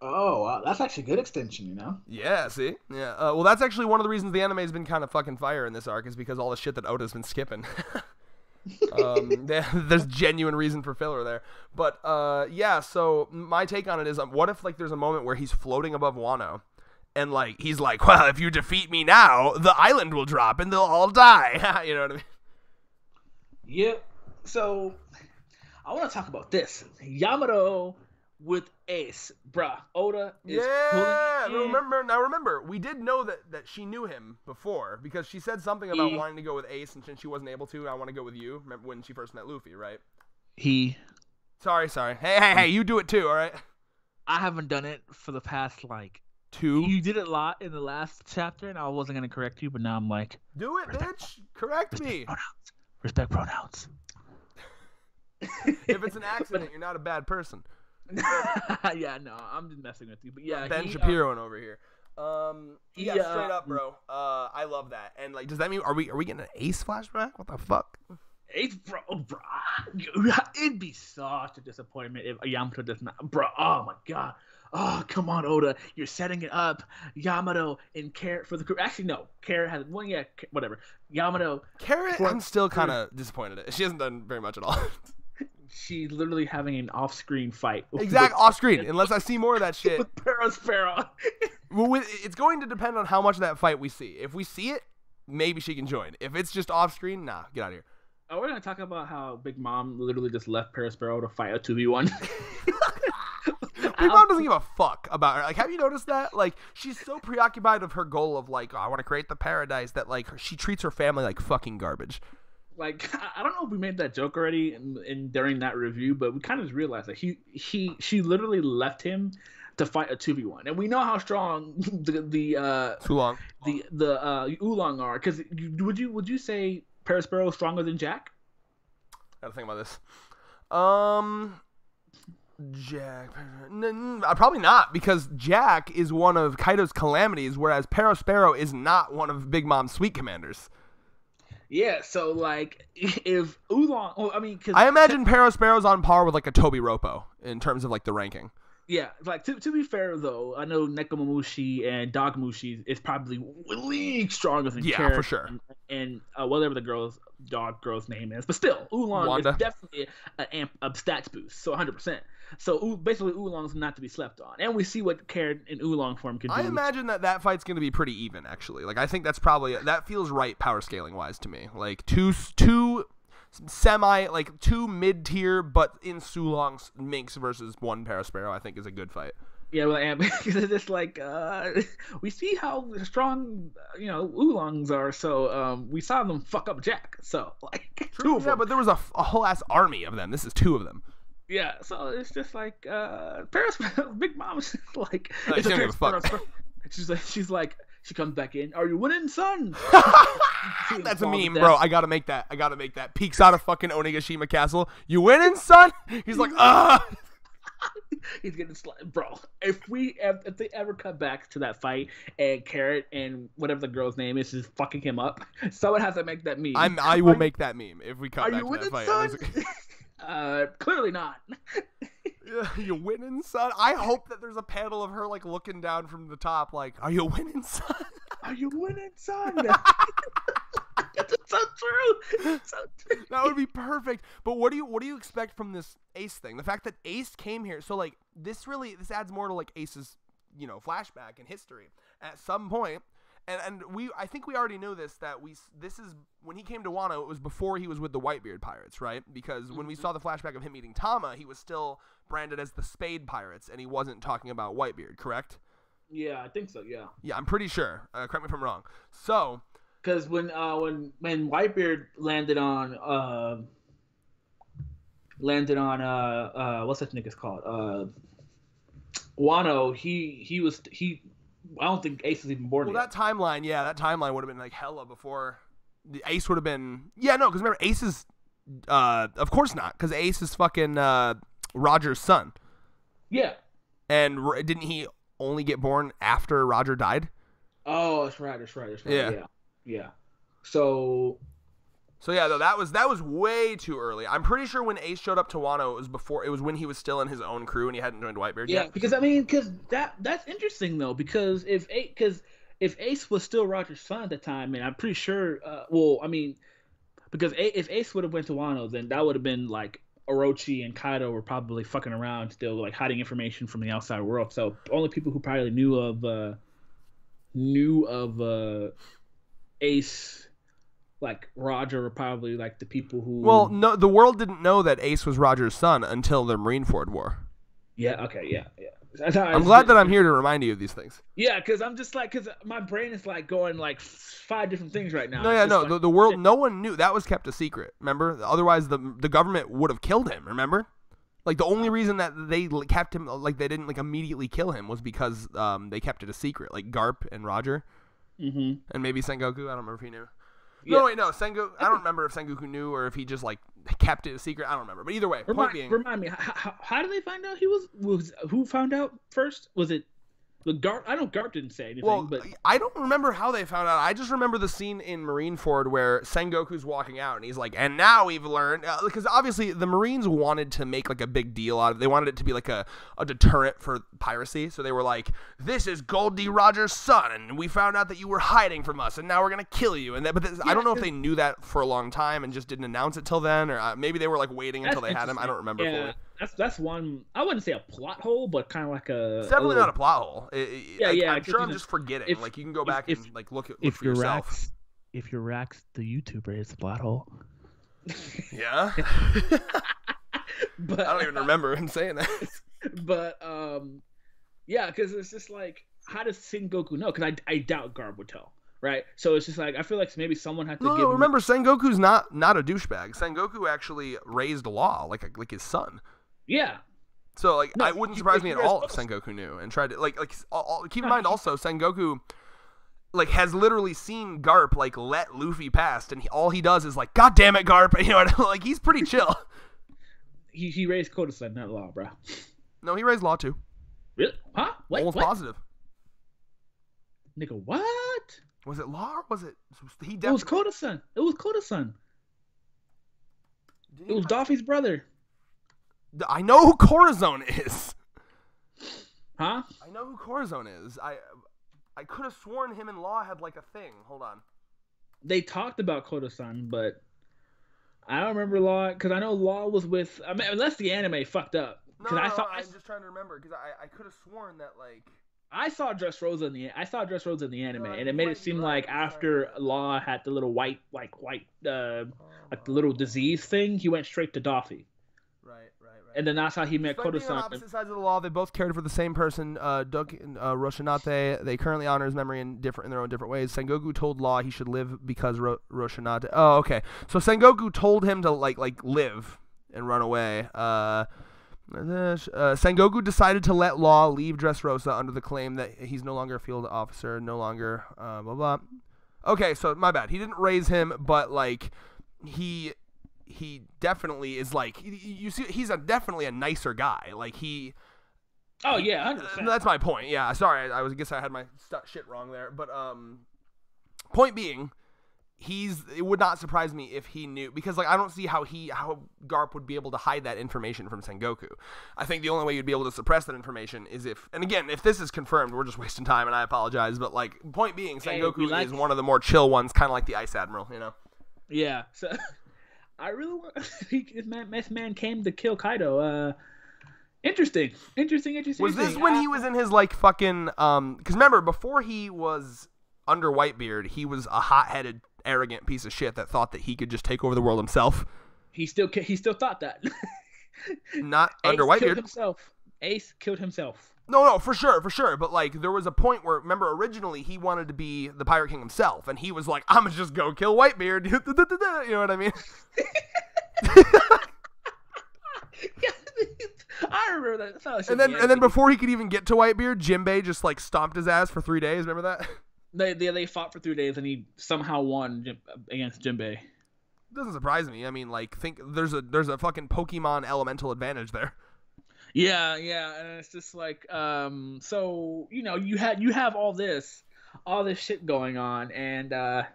Oh, wow. That's actually a good extension, you know? Yeah, see? Yeah. Well, that's actually one of the reasons the anime has been kind of fucking fire in this arc is because all the shit that Oda's been skipping. There's genuine reason for filler there. But, yeah, so my take on it is, what if, like, there's a moment where he's floating above Wano, and, like, he's like, well, if you defeat me now, the island will drop and they'll all die. You know what I mean? Yep. So, I want to talk about this. Yamato with Ace, bruh. Oda is pulling Remember, we did know that she knew him before because she said something about wanting to go with Ace, and since she wasn't able to, I want to go with you. Remember when she first met Luffy, right? Sorry. Hey, you do it too, all right? I haven't done it for the past, like, 2. You did it a lot in the last chapter, and I wasn't going to correct you, but now I'm like... Do it, bitch! Correct me! Respect pronouns. If it's an accident, you're not a bad person. Yeah, no, I'm just messing with you. But yeah, Ben Shapiro over here. Straight up, bro. I love that. And like, does that mean are we getting an Ace flashback? What the fuck? bro, it'd be such a disappointment if Yamato does not, bro. Oh my god. Oh, come on, Oda. You're setting it up. Yamato and Carrot for the crew. Actually, no. Carrot has one. Yeah, whatever. Yamato. Carrot, I'm still kind of disappointed at. She hasn't done very much at all. She's literally having an off-screen fight. Off-screen. Unless I see more of that shit. With Perospero. Well, it's going to depend on how much of that fight we see. If we see it, maybe she can join. If it's just off-screen, nah, get out of here. Oh, we're gonna talk about how Big Mom literally just left Perospero to fight a 2v1. Big Mom doesn't give a fuck about her. Like, have you noticed that? Like, she's so preoccupied with her goal of, like, oh, I want to create the paradise that, like, she treats her family like fucking garbage. Like, I don't know if we made that joke already in during that review, but we kind of just realized that she literally left him to fight a 2v1, and we know how strong the Oolong are. Because would you say Perospero is stronger than Jack? I gotta think about this. Jack, probably not, because Jack is one of Kaido's calamities, whereas Perospero is not one of Big Mom's sweet commanders. Yeah, so like if Oolong, well, I mean, I imagine Perospero's on par with like a Tobi Roppo in terms of like the ranking. Yeah, like to be fair though, I know Nekomamushi and Dogmushi is probably league stronger than Carrot for sure, and whatever the dog girl's name is, but still Oolong Wanda is definitely a stats boost, so 100%. So basically, Oolong's not to be slept on, and we see what Carrot and Oolong form can do. I imagine that fight's going to be pretty even, actually. Like, I think that feels right power scaling wise to me. Like two mid-tier, but in Sulong's Minx versus one Perospero, I think is a good fight. Yeah, well, because it's just like we see how strong Oolongs are, so we saw them fuck up Jack. So like, true, yeah, but there was a whole ass army of them. This is two of them. Yeah, so it's just like Perospero, Big Mom's like, she don't give a fuck. She's like, she comes back in. Are you winning, son? That's a meme, bro. I gotta make that. Peeks out of fucking Onigashima Castle. You winning, son? He's like, ah. He's getting bro. If they ever cut back to that fight and Carrot and whatever the girl's name is fucking him up, someone has to make that meme. I will make that meme if we cut back to that fight. Son? Clearly not. You winning, son? I hope that there's a panel of her like looking down from the top, like, "Are you winning, son? Are you winning, son?" That's so true. So true. That would be perfect. But what do you expect from this Ace thing? The fact that Ace came here, so like this adds more to like Ace's flashback in history at some point. And I think we already know this this is when he came to Wano. It was before he was with the Whitebeard pirates, right? Because when we saw the flashback of him meeting Tama, he was still branded as the Spade pirates, and he wasn't talking about Whitebeard, correct? Yeah, I think so. Yeah. Yeah, I'm pretty sure. Correct me if I'm wrong. So, because when Whitebeard landed on what's that nigga's called? Wano, he. I don't think Ace was even born yet. That timeline would have been like hella before the Ace would have been. Yeah, no, because remember Ace is, of course not, because Ace is fucking Roger's son. Yeah. And didn't he only get born after Roger died? Oh, that's right. Yeah. So yeah, though that was way too early. I'm pretty sure when Ace showed up to Wano, it was when he was still in his own crew and he hadn't joined Whitebeard yet. Yeah, because that's interesting though, because if Ace was still Roger's son at the time, and I'm pretty sure, because if Ace would have went to Wano, then that would have been like Orochi and Kaido were probably fucking around still, like hiding information from the outside world. So only people who probably knew of Ace, like Roger, were probably like the people who. Well, no, the world didn't know that Ace was Roger's son until the Marineford War. Yeah. Okay. Yeah. I'm glad that I'm here to remind you of these things. Yeah, because I'm just like, because my brain is like going like 5 different things right now. No, the world, no one knew. That was kept a secret, remember? Otherwise, the government would have killed him, remember? Like, the only reason that they kept him, like, they didn't, like, immediately kill him was because they kept it a secret. Like, Garp and Roger. Mm-hmm. And maybe Sengoku. I don't remember if he knew. Yeah. No, wait, no. Sengoku. I don't remember if Sengoku knew or if he just like kept it a secret. I don't remember. But either way, remind me. How did they find out he was? Who found out first? Was it But I know Garp didn't say anything, Well, but I don't remember how they found out. I just remember the scene in Marineford where Sengoku's walking out and he's like, and now we've learned, because obviously the Marines wanted to make like a big deal out of it. They wanted it to be like a deterrent for piracy. So they were like, this is Gold D. Rogers' son, and we found out that you were hiding from us, and now we're going to kill you. And I don't know if they knew that for a long time and just didn't announce it till then, or maybe they were like waiting until they had him. I don't remember fully. That's one. I wouldn't say a plot hole, but kind of like it's definitely not a plot hole. I'm sure I'm just forgetting. Like you can go back and like look for yourself. If you're Rax, the YouTuber, it's a plot hole. Yeah. But I don't even remember him saying that. But yeah, because it's just like, how does Sengoku know? Because I doubt Garp would tell. Right, so it's just like I feel like maybe someone had to give. Remember, Sengoku's not a douchebag. Sengoku actually raised Law like his son. Yeah. So like, it wouldn't surprise me at all if Sengoku knew and tried to keep in mind also Sengoku like has literally seen Garp like let Luffy past, and all he does is like, God damn it, Garp, you know, like he's pretty chill. he raised Koda-san, not Law, bro. No, he raised Law too. Really? Huh? Wait, almost what? Positive. Nigga, what? Was it Law or was it? It was Koda-san. It was Koda-san. It was Doffy's brother. I know who Corazon is. Huh? I know who Corazon is. I could have sworn him and Law had like a thing. Hold on. They talked about Koda-san, but I don't remember Law, because I know Law was with. I mean, unless the anime fucked up. No, I'm just trying to remember because I could have sworn that like. I saw Dressrosa in the anime, and it made it seem like after Law had the little white the little disease thing, he went straight to Doffy. Right. And then that's how he met Despite Koda-san. being on opposite sides of the law, they both cared for the same person, Duck and Roshinate. They currently honor his memory in their own different ways. Sengoku told Law he should live because Roshinate. Oh, okay. So Sengoku told him to like live and run away. Sengoku decided to let Law leave Dressrosa under the claim that he's no longer a field officer, no longer blah blah. Okay, so my bad. He didn't raise him, but like he definitely is like you see he's definitely a nicer guy. Like he. Oh yeah, 100%. That's my point. Yeah, sorry, I guess I had my shit wrong there, but point being. It would not surprise me if he knew, because like I don't see how Garp would be able to hide that information from Sengoku. I think the only way you'd be able to suppress that information is if this is confirmed, we're just wasting time, and I apologize, but like point being, Sengoku is one of the more chill ones, kind of like the Ice Admiral, you know. Yeah. So I really want this man came to kill Kaido. Interesting. Was this when he was in his like fucking because remember before he was under Whitebeard, he was a hot-headed, arrogant piece of shit that thought that he could just take over the world himself. He still thought that. Not under Whitebeard. Ace killed himself. No, for sure. But like, there was a point where, remember, originally he wanted to be the Pirate King himself, and he was like, "I'm gonna just go kill Whitebeard." You know what I mean? Yeah, I remember that. And then before he could even get to Whitebeard, Jinbei just like stomped his ass for 3 days. Remember that? They fought for 3 days, and he somehow won against Jinbei. Doesn't surprise me. I mean, like, think there's a fucking Pokemon elemental advantage there. Yeah, and it's just like, so you know, you have all this shit going on, and I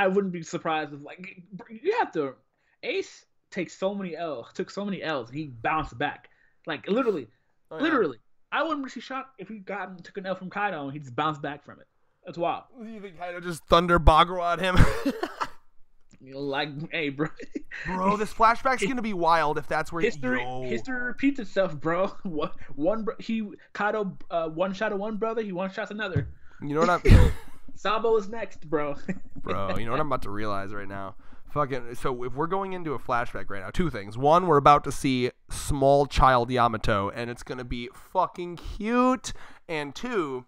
wouldn't be surprised if like you have to. Ace took so many L's, and he bounced back, like literally. I wouldn't be shocked if he took an L from Kaido and he just bounced back from it. That's wild. You think Kaido just Thunder Bagua at him? You know, like, hey, bro. Bro, this flashback's gonna be wild if that's where history repeats itself, bro. Kaido one shot at one brother, he one shots another. You know what I'm? Sabo is next, bro. Bro, you know what I'm about to realize right now? So if we're going into a flashback right now, 2 things. One, we're about to see small child Yamato, and it's going to be fucking cute. And 2,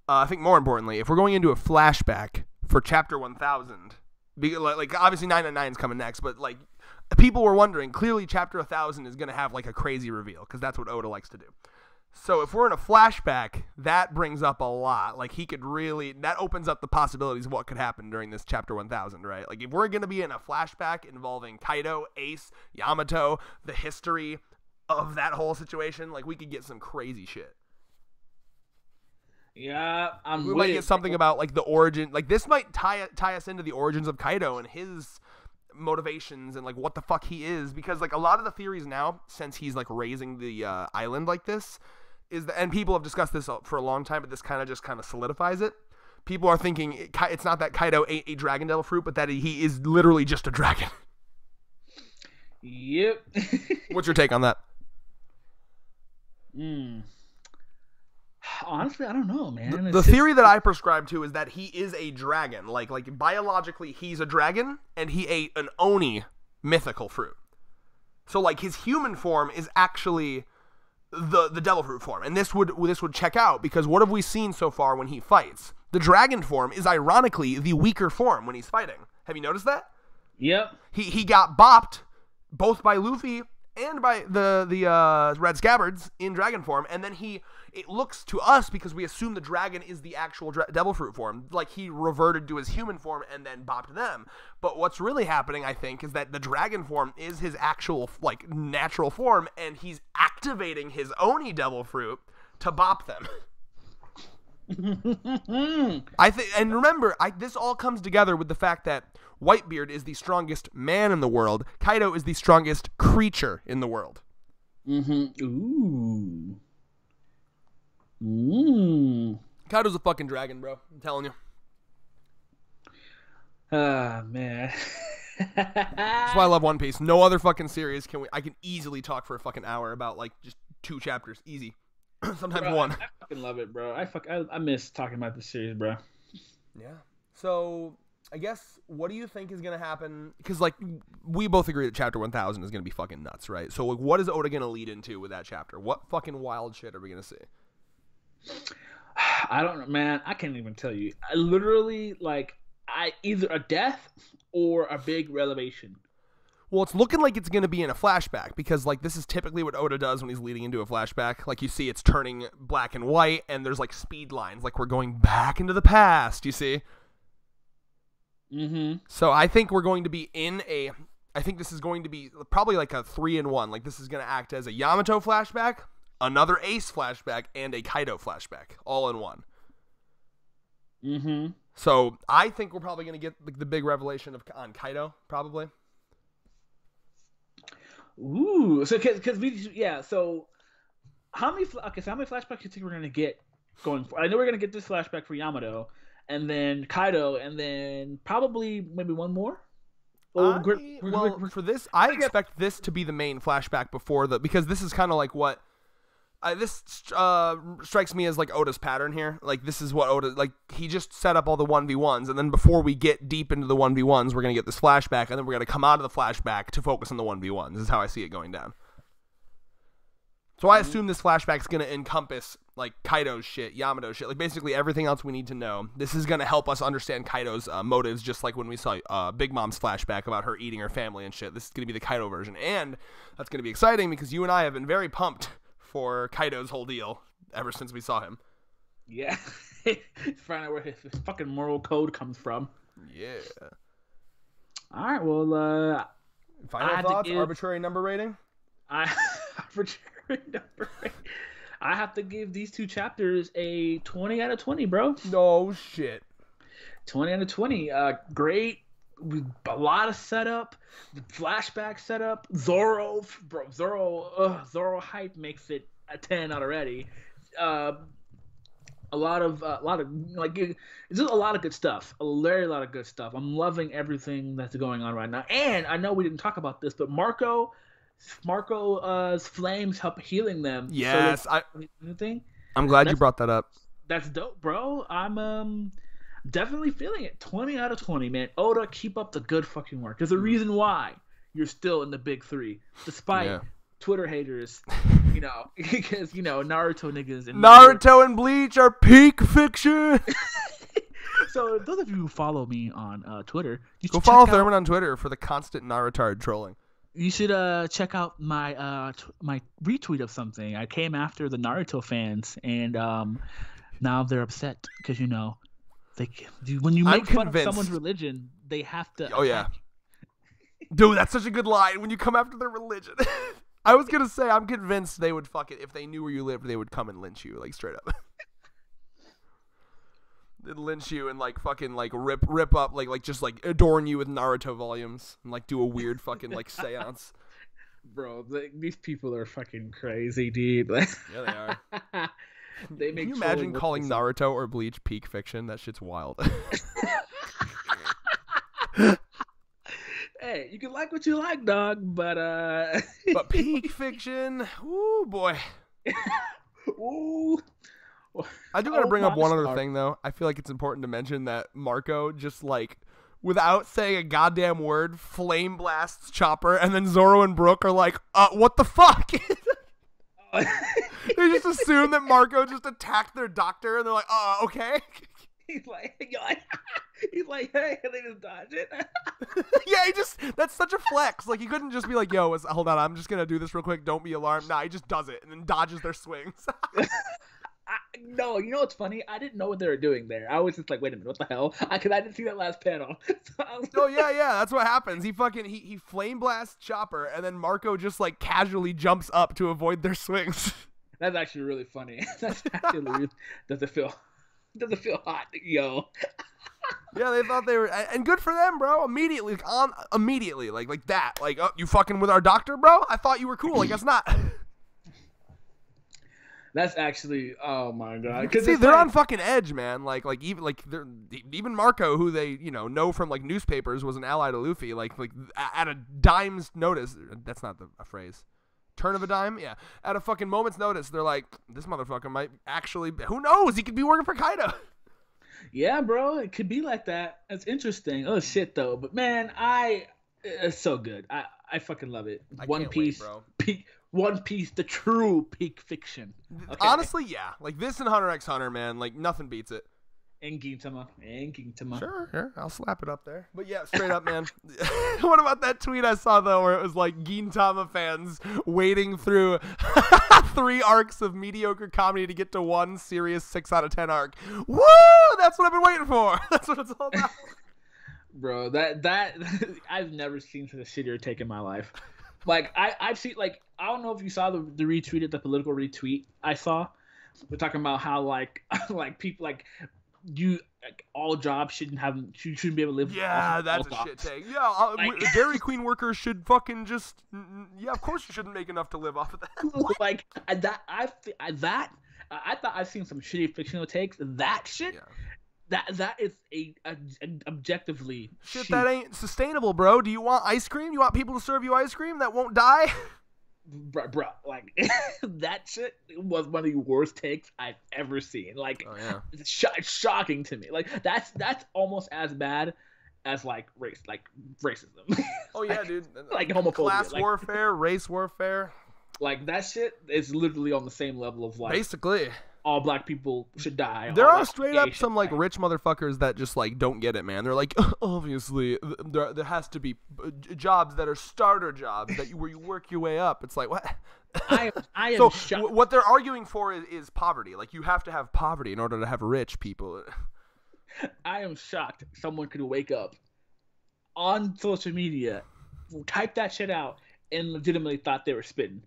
I think more importantly, if we're going into a flashback for Chapter 1000, like obviously 999 is coming next, but like people were wondering, clearly Chapter 1000 is going to have like a crazy reveal, because that's what Oda likes to do. So if we're in a flashback, that brings up a lot. Like that opens up the possibilities of what could happen during this Chapter 1000, right? Like if we're going to be in a flashback involving Kaido, Ace, Yamato, the history of that whole situation, like we could get some crazy shit. Yeah, I'm We with might it. get something about like the origin. Like this might tie us into the origins of Kaido and his motivations and like what the fuck he is, because like a lot of the theories now, since he's like raising the island like this, is and people have discussed this for a long time, but this kind of solidifies it. People are thinking it's not that Kaido ate a dragon devil fruit, but that he is literally just a dragon. Yep. What's your take on that? Honestly, I don't know, man. The theory that I prescribe to is that he is a dragon. Like biologically, he's a dragon, and he ate an Oni mythical fruit. So like his human form is actually the devil fruit form, and this would check out, because what have we seen so far when he fights? The dragon form is ironically the weaker form when he's fighting. Have you noticed that? Yep. He got bopped both by Luffy and by the Red Scabbards in dragon form, and then it looks to us, because we assume the dragon is the actual devil fruit form, like he reverted to his human form and then bopped them. But what's really happening, I think, is that the dragon form is his actual like natural form, and he's activating his Oni devil fruit to bop them. I think, and remember, this all comes together with the fact that Whitebeard is the strongest man in the world. Kaido is the strongest creature in the world. Ooh. Kaido's a fucking dragon, bro. I'm telling you. Ah, man. That's why I love One Piece. No other fucking series I can easily talk for a fucking hour about like just 2 chapters, easy. Sometimes Bro, 1. I fucking love it, bro. I miss talking about this series, bro. Yeah. So I guess, what do you think is gonna happen? Because like we both agree that chapter 1000 is gonna be fucking nuts, right? So like, what is Oda gonna lead into with that chapter? What fucking wild shit are we gonna see? I don't know, man. I can't even tell you. I literally either a death or a big revelation. Well, it's looking like it's going to be in a flashback, because like this is typically what Oda does when he's leading into a flashback. Like you see it's turning black and white, and there's like speed lines, like we're going back into the past, you see? So I think we're going to be I think this is going to be probably like a 3-in-1. Like this is going to act as a Yamato flashback, another Ace flashback, and a Kaido flashback, all in one. So I think we're probably going to get the big revelation on Kaido, probably. Ooh, so so how many flashbacks do you think we're gonna get going for? I know we're gonna get this flashback for Yamato, and then Kaido, and then probably maybe one more. For this, I expect this to be the main flashback because this is kind of like what this strikes me as like Oda's pattern here. Like this is what Oda, like he just set up all the 1v1s, and then before we get deep into the 1v1s, we're gonna get this flashback, and then we're gonna come out of the flashback to focus on the 1v1s. This is how I see it going down. So I assume this flashback is gonna encompass like Kaido's shit, Yamato's shit, like basically everything else we need to know. This is gonna help us understand Kaido's motives, just like when we saw Big Mom's flashback about her eating her family and shit. This is gonna be the Kaido version, and that's gonna be exciting because you and I have been very pumped for Kaido's whole deal ever since we saw him. Yeah. Find out where his fucking moral code comes from. Yeah. All right, well, final thoughts, arbitrary number rating? Arbitrary number rating. I have to give these 2 chapters a 20 out of 20, bro. No shit. 20 out of 20. Great. A lot of setup, the flashback setup. Zoro hype makes it a 10 already. A lot of like it's just a lot of good stuff. A very lot of good stuff. I'm loving everything that's going on right now. And I know we didn't talk about this, but Marco's flames help healing them. Yes, so I'm glad you brought that up. That's dope, bro. I'm definitely feeling it. 20 out of 20, man. Oda, keep up the good fucking work. There's a reason why you're still in the big 3, despite Twitter haters, because Naruto niggas and Naruto and Bleach are peak fiction. So those of you who follow me on Twitter, go follow Thurman on Twitter for the constant Naruto trolling. You should check out my my retweet of something. I came after the Naruto fans, and now they're upset because when you make fun of someone's religion, they have to. Oh yeah, dude, that's such a good line. When you come after their religion, I was gonna say I'm convinced they would fuck it if they knew where you lived. They would come and lynch you, like straight up. lynch you and like fucking like rip up like just like adorn you with Naruto volumes and like do a weird fucking like seance. Bro, these people are fucking crazy, dude. Yeah, they are. They make Can you imagine trolling look calling so- Naruto or Bleach peak fiction? That shit's wild. Hey, you can like what you like, dog, but But peak fiction, ooh boy. Ooh. I do gotta bring up one other Monster. thing though. I feel like it's important to mention that Marco just like, without saying a goddamn word, flame blasts Chopper, and then Zoro and Brook are like, what the fuck? They just assume that Marco just attacked their doctor, and they're like, okay. He's like, hey, and they just dodge it. Yeah, that's such a flex. Like, he couldn't just be like, yo, hold on, I'm just gonna do this real quick, don't be alarmed. Nah, he just does it, and then dodges their swings. No, you know what's funny? I didn't know what they were doing there. I was just like, wait a minute, what the hell? Because I didn't see that last panel. So I was Oh yeah, that's what happens. He flame blasts Chopper, and then Marco just like casually jumps up to avoid their swings. That's actually really funny. That's actually really, does it feel hot, yo? Yeah, they thought they were, and good for them, bro. Immediately, like that. Like, oh, you fucking with our doctor, bro? I thought you were cool. I guess not. That's actually, oh my god. See, they're on fucking edge, man. Even Marco, who they know from like newspapers, was an ally to Luffy. Like at a dime's notice. That's not a phrase. Turn of a dime, yeah. At a fucking moment's notice, they're like, this motherfucker might actually. Who knows? He could be working for Kaido. Yeah, bro, it could be like that. That's interesting. Oh shit, though. But man, it's so good. I fucking love it. I One can't Piece, wait, bro. peak. One Piece, the true peak fiction. Okay. Honestly, yeah. Like this and Hunter x Hunter, man. Like nothing beats it. And Gintama. Sure, I'll slap it up there. But yeah, straight up, man. What about that tweet I saw though, where it was like Gintama fans wading through 3 arcs of mediocre comedy to get to one serious 6 out of 10 arc? Woo! That's what I've been waiting for. That's what it's all about. Bro, that I've never seen such a shittier take in my life. Like I've seen, like, I don't know if you saw the retweeted, the political retweet I saw. We're talking about how like people like you, like, all jobs shouldn't be able to live. Yeah, off that's of a all shit jobs. take. Yeah, Like- Dairy Queen workers should fucking just. Yeah, of course you shouldn't make enough to live off of that. Like I thought I've seen some shitty fictional takes. That shit. Yeah. That is an objectively Shit, cheap. that ain't sustainable, bro. Do you want ice cream? You want people to serve you ice cream that won't die? Bruh, like that shit was one of the worst takes I've ever seen. Like, Oh yeah. it's shocking to me. Like that's almost as bad as like racism. Oh yeah, dude. Like homophobia. Class Like, warfare, race warfare. like that shit is literally on the same level of like Basically, all black people should die. there all are black straight gay up should some like die. rich motherfuckers that just like don't get it, man. They're like, obviously, there has to be jobs that are starter jobs where you work your way up. It's like what? I am So shocked. what they're arguing for is poverty. Like you have to have poverty in order to have rich people. I am shocked someone could wake up on social media, type that shit out, and legitimately thought they were spitting.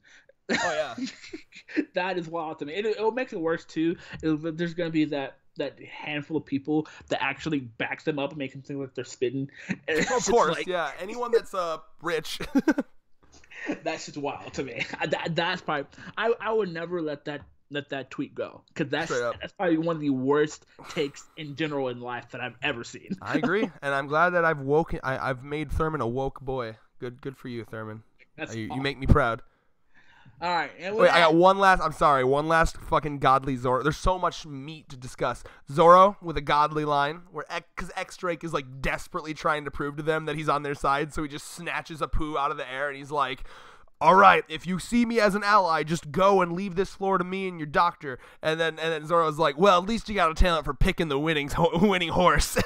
Oh yeah. That is wild to me. It'll make it worse too. There's gonna be that handful of people that actually backs them up and makes them think like they're spitting. And it's Of just course, like, yeah. Anyone that's rich. that's just wild to me. That's probably I would never let that tweet go, because Straight up. that's probably one of the worst takes in general in life that I've ever seen. I agree, and I'm glad that I've made Thurman a woke boy. Good for you, Thurman. That's You awesome. make me proud. All right. And with Wait, I that- got one last fucking godly Zoro. There's so much meat to discuss. Zoro with a godly line where because X-Drake is like desperately trying to prove to them that he's on their side, so he just snatches a poo out of the air and he's like, all right, if you see me as an ally, just go and leave this floor to me and your doctor. And then Zoro's like, well, at least you got a talent for picking the winning horse.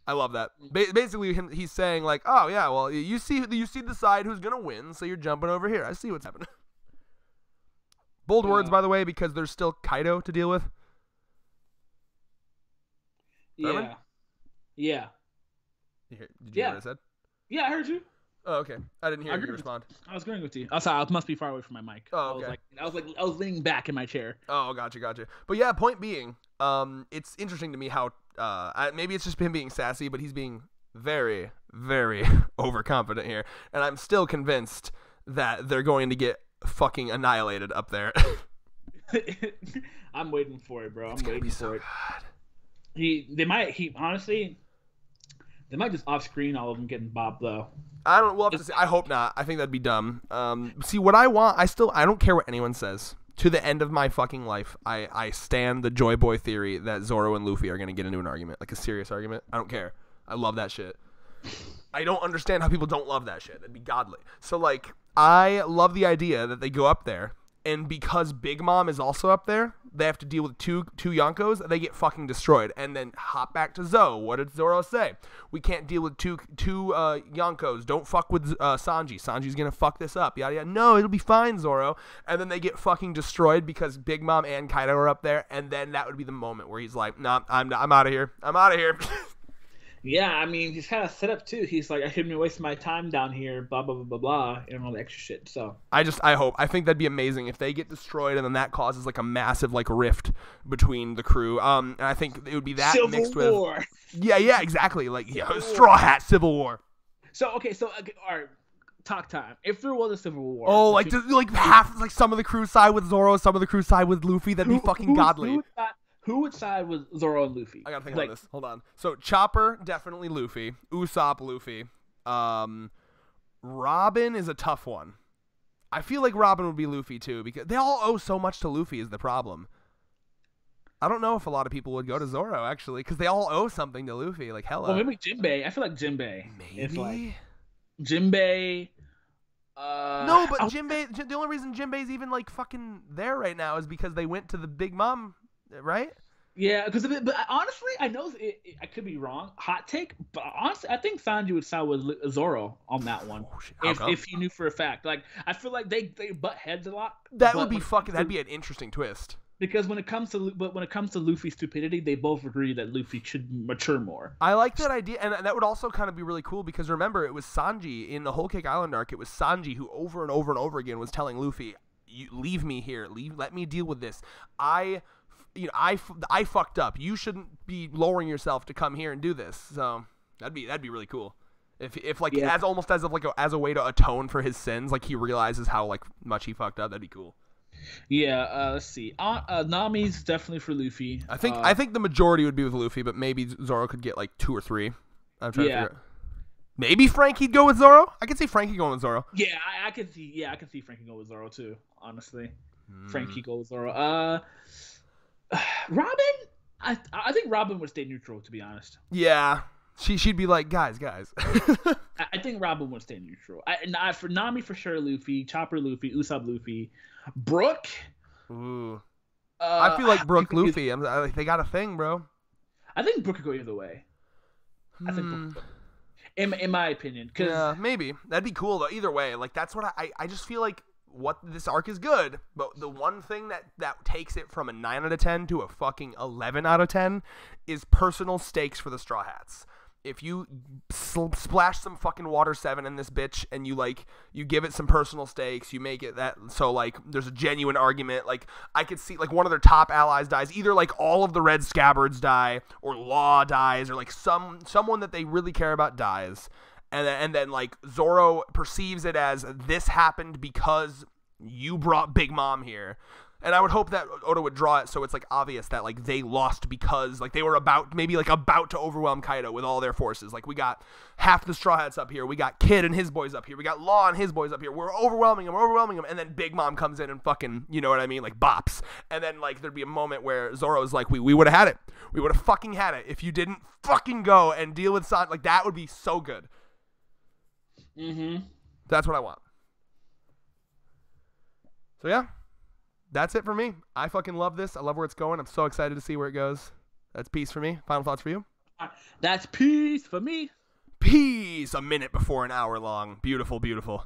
I love that. Basically, he's saying like, oh yeah, well, you see the side who's gonna win, so you're jumping over here. I see what's happening. Bold words, by the way, because there's still Kaido to deal with. Yeah. Thurman? Yeah. Did you Yeah. hear what I said? Yeah, I heard you. Oh, okay. I didn't hear I you agree with- respond. I was agreeing with you. Oh, sorry, I must be far away from my mic. Oh, okay. I was leaning back in my chair. Oh, gotcha. But yeah, point being, it's interesting to me how maybe it's just him being sassy, but he's being very, very overconfident here, and I'm still convinced that they're going to get fucking annihilated up there. I'm waiting for it, bro. It's gonna be so good. They might just off screen all of them getting bopped though. We'll have to see. I hope not. I think that'd be dumb. See, what I want, I don't care what anyone says. To the end of my fucking life, I stand the Joy Boy theory that Zoro and Luffy are going to get into an argument, like a serious argument. I don't care. I love that shit. I don't understand how people don't love that shit. That'd be godly. So, like, I love the idea that they go up there, and because Big Mom is also up there, they have to deal with two Yonkos. They get fucking destroyed, and then hop back to Zoe. What did Zoro say? We can't deal with two Yonkos. Don't fuck with Sanji. Sanji's gonna fuck this up. Yada yada. No, it'll be fine, Zoro. And then they get fucking destroyed because Big Mom and Kaido are up there, and then that would be the moment where he's like, "Nah, I'm out of here. I'm out of here." Yeah, I mean, he's kind of set up too. He's like, I shouldn't be wasting my time down here, blah blah blah blah blah, and all the extra shit. So I think that'd be amazing if they get destroyed, and then that causes like a massive like rift between the crew. And I think it would be that Civil mixed War. with yeah, exactly. Like Straw Hat Civil War. So all right, talk time. If there was a Civil War, Oh, like half like some of the crew side with Zoro, some of the crew side with Luffy. That'd be fucking godly. Who would side with Zoro and Luffy? I gotta think about this. Hold on. So Chopper, definitely Luffy. Usopp, Luffy. Robin is a tough one. I feel like Robin would be Luffy too, because they all owe so much to Luffy is the problem. I don't know if a lot of people would go to Zoro, actually, because they all owe something to Luffy. Like, hello. Well, maybe Jinbei. I feel like Jinbei. Maybe. It's like Jinbei. No, but Jinbei, the only reason Jinbei's even, like, fucking there right now is because they went to the Big Mom, right? Yeah, but honestly, I know I could be wrong. Hot take, but honestly, I think Sanji would side with Zoro on that one. Oh, shit. If he knew for a fact. Like, I feel like they butt heads a lot. That would be fucking. That'd be an interesting twist. Because when it comes to Luffy's stupidity, they both agree that Luffy should mature more. I like that idea, and that would also kind of be really cool because remember, it was Sanji in the Whole Cake Island arc. It was Sanji who over and over and over again was telling Luffy, "You leave me here. Let me deal with this. I fucked up. You shouldn't be lowering yourself to come here and do this." So that'd be really cool. If like as almost as of like as a way to atone for his sins, like he realizes how like much he fucked up. That'd be cool. Yeah, let's see. Nami's definitely for Luffy. I think the majority would be with Luffy, but maybe Zoro could get like 2 or 3. I'm trying to figure out. Maybe Frankie'd go with Zoro. I could see Frankie going with Zoro. Yeah, I can see. Yeah, I can see Frankie go with Zoro too. Honestly, Frankie go with Zoro. Robin, I think Robin would stay neutral. To be honest. Yeah, she'd be like, guys. I think Robin would stay neutral. For Nami for sure, Luffy, Chopper, Luffy, Usopp, Luffy, Brook. Ooh. I feel like Brook, Luffy. They got a thing, bro. I think Brook could go either way. I think Brook could go. In my opinion, yeah, maybe that'd be cool though. Either way, like that's what I just feel like. What this arc is good, but the one thing that takes it from a 9 out of 10 to a fucking 11 out of 10 is personal stakes for the Straw Hats. If you splash some fucking water 7 in this bitch and you give it some personal stakes, you make it that so like there's a genuine argument. Like I could see like one of their top allies dies, either like all of the Red Scabbards die, or Law dies, or like someone that they really care about dies. And then like Zoro perceives it as this happened because you brought Big Mom here. And I would hope that Oda would draw it so it's like obvious that like they lost because like they were about to overwhelm Kaido with all their forces. Like we got half the Straw Hats up here, we got Kid and his boys up here, we got Law and his boys up here. We're overwhelming them, and then Big Mom comes in and fucking, you know what I mean, like bops. And then like there'd be a moment where Zoro's like, we would have had it. We would have fucking had it if you didn't fucking go and deal with San. Like that would be so good. That's what I want. So yeah, that's it for me. I fucking love this. I love where it's going. I'm so excited to see where it goes. That's peace for me. Final thoughts for you? That's peace for me. Peace. A minute before an hour long. Beautiful, beautiful.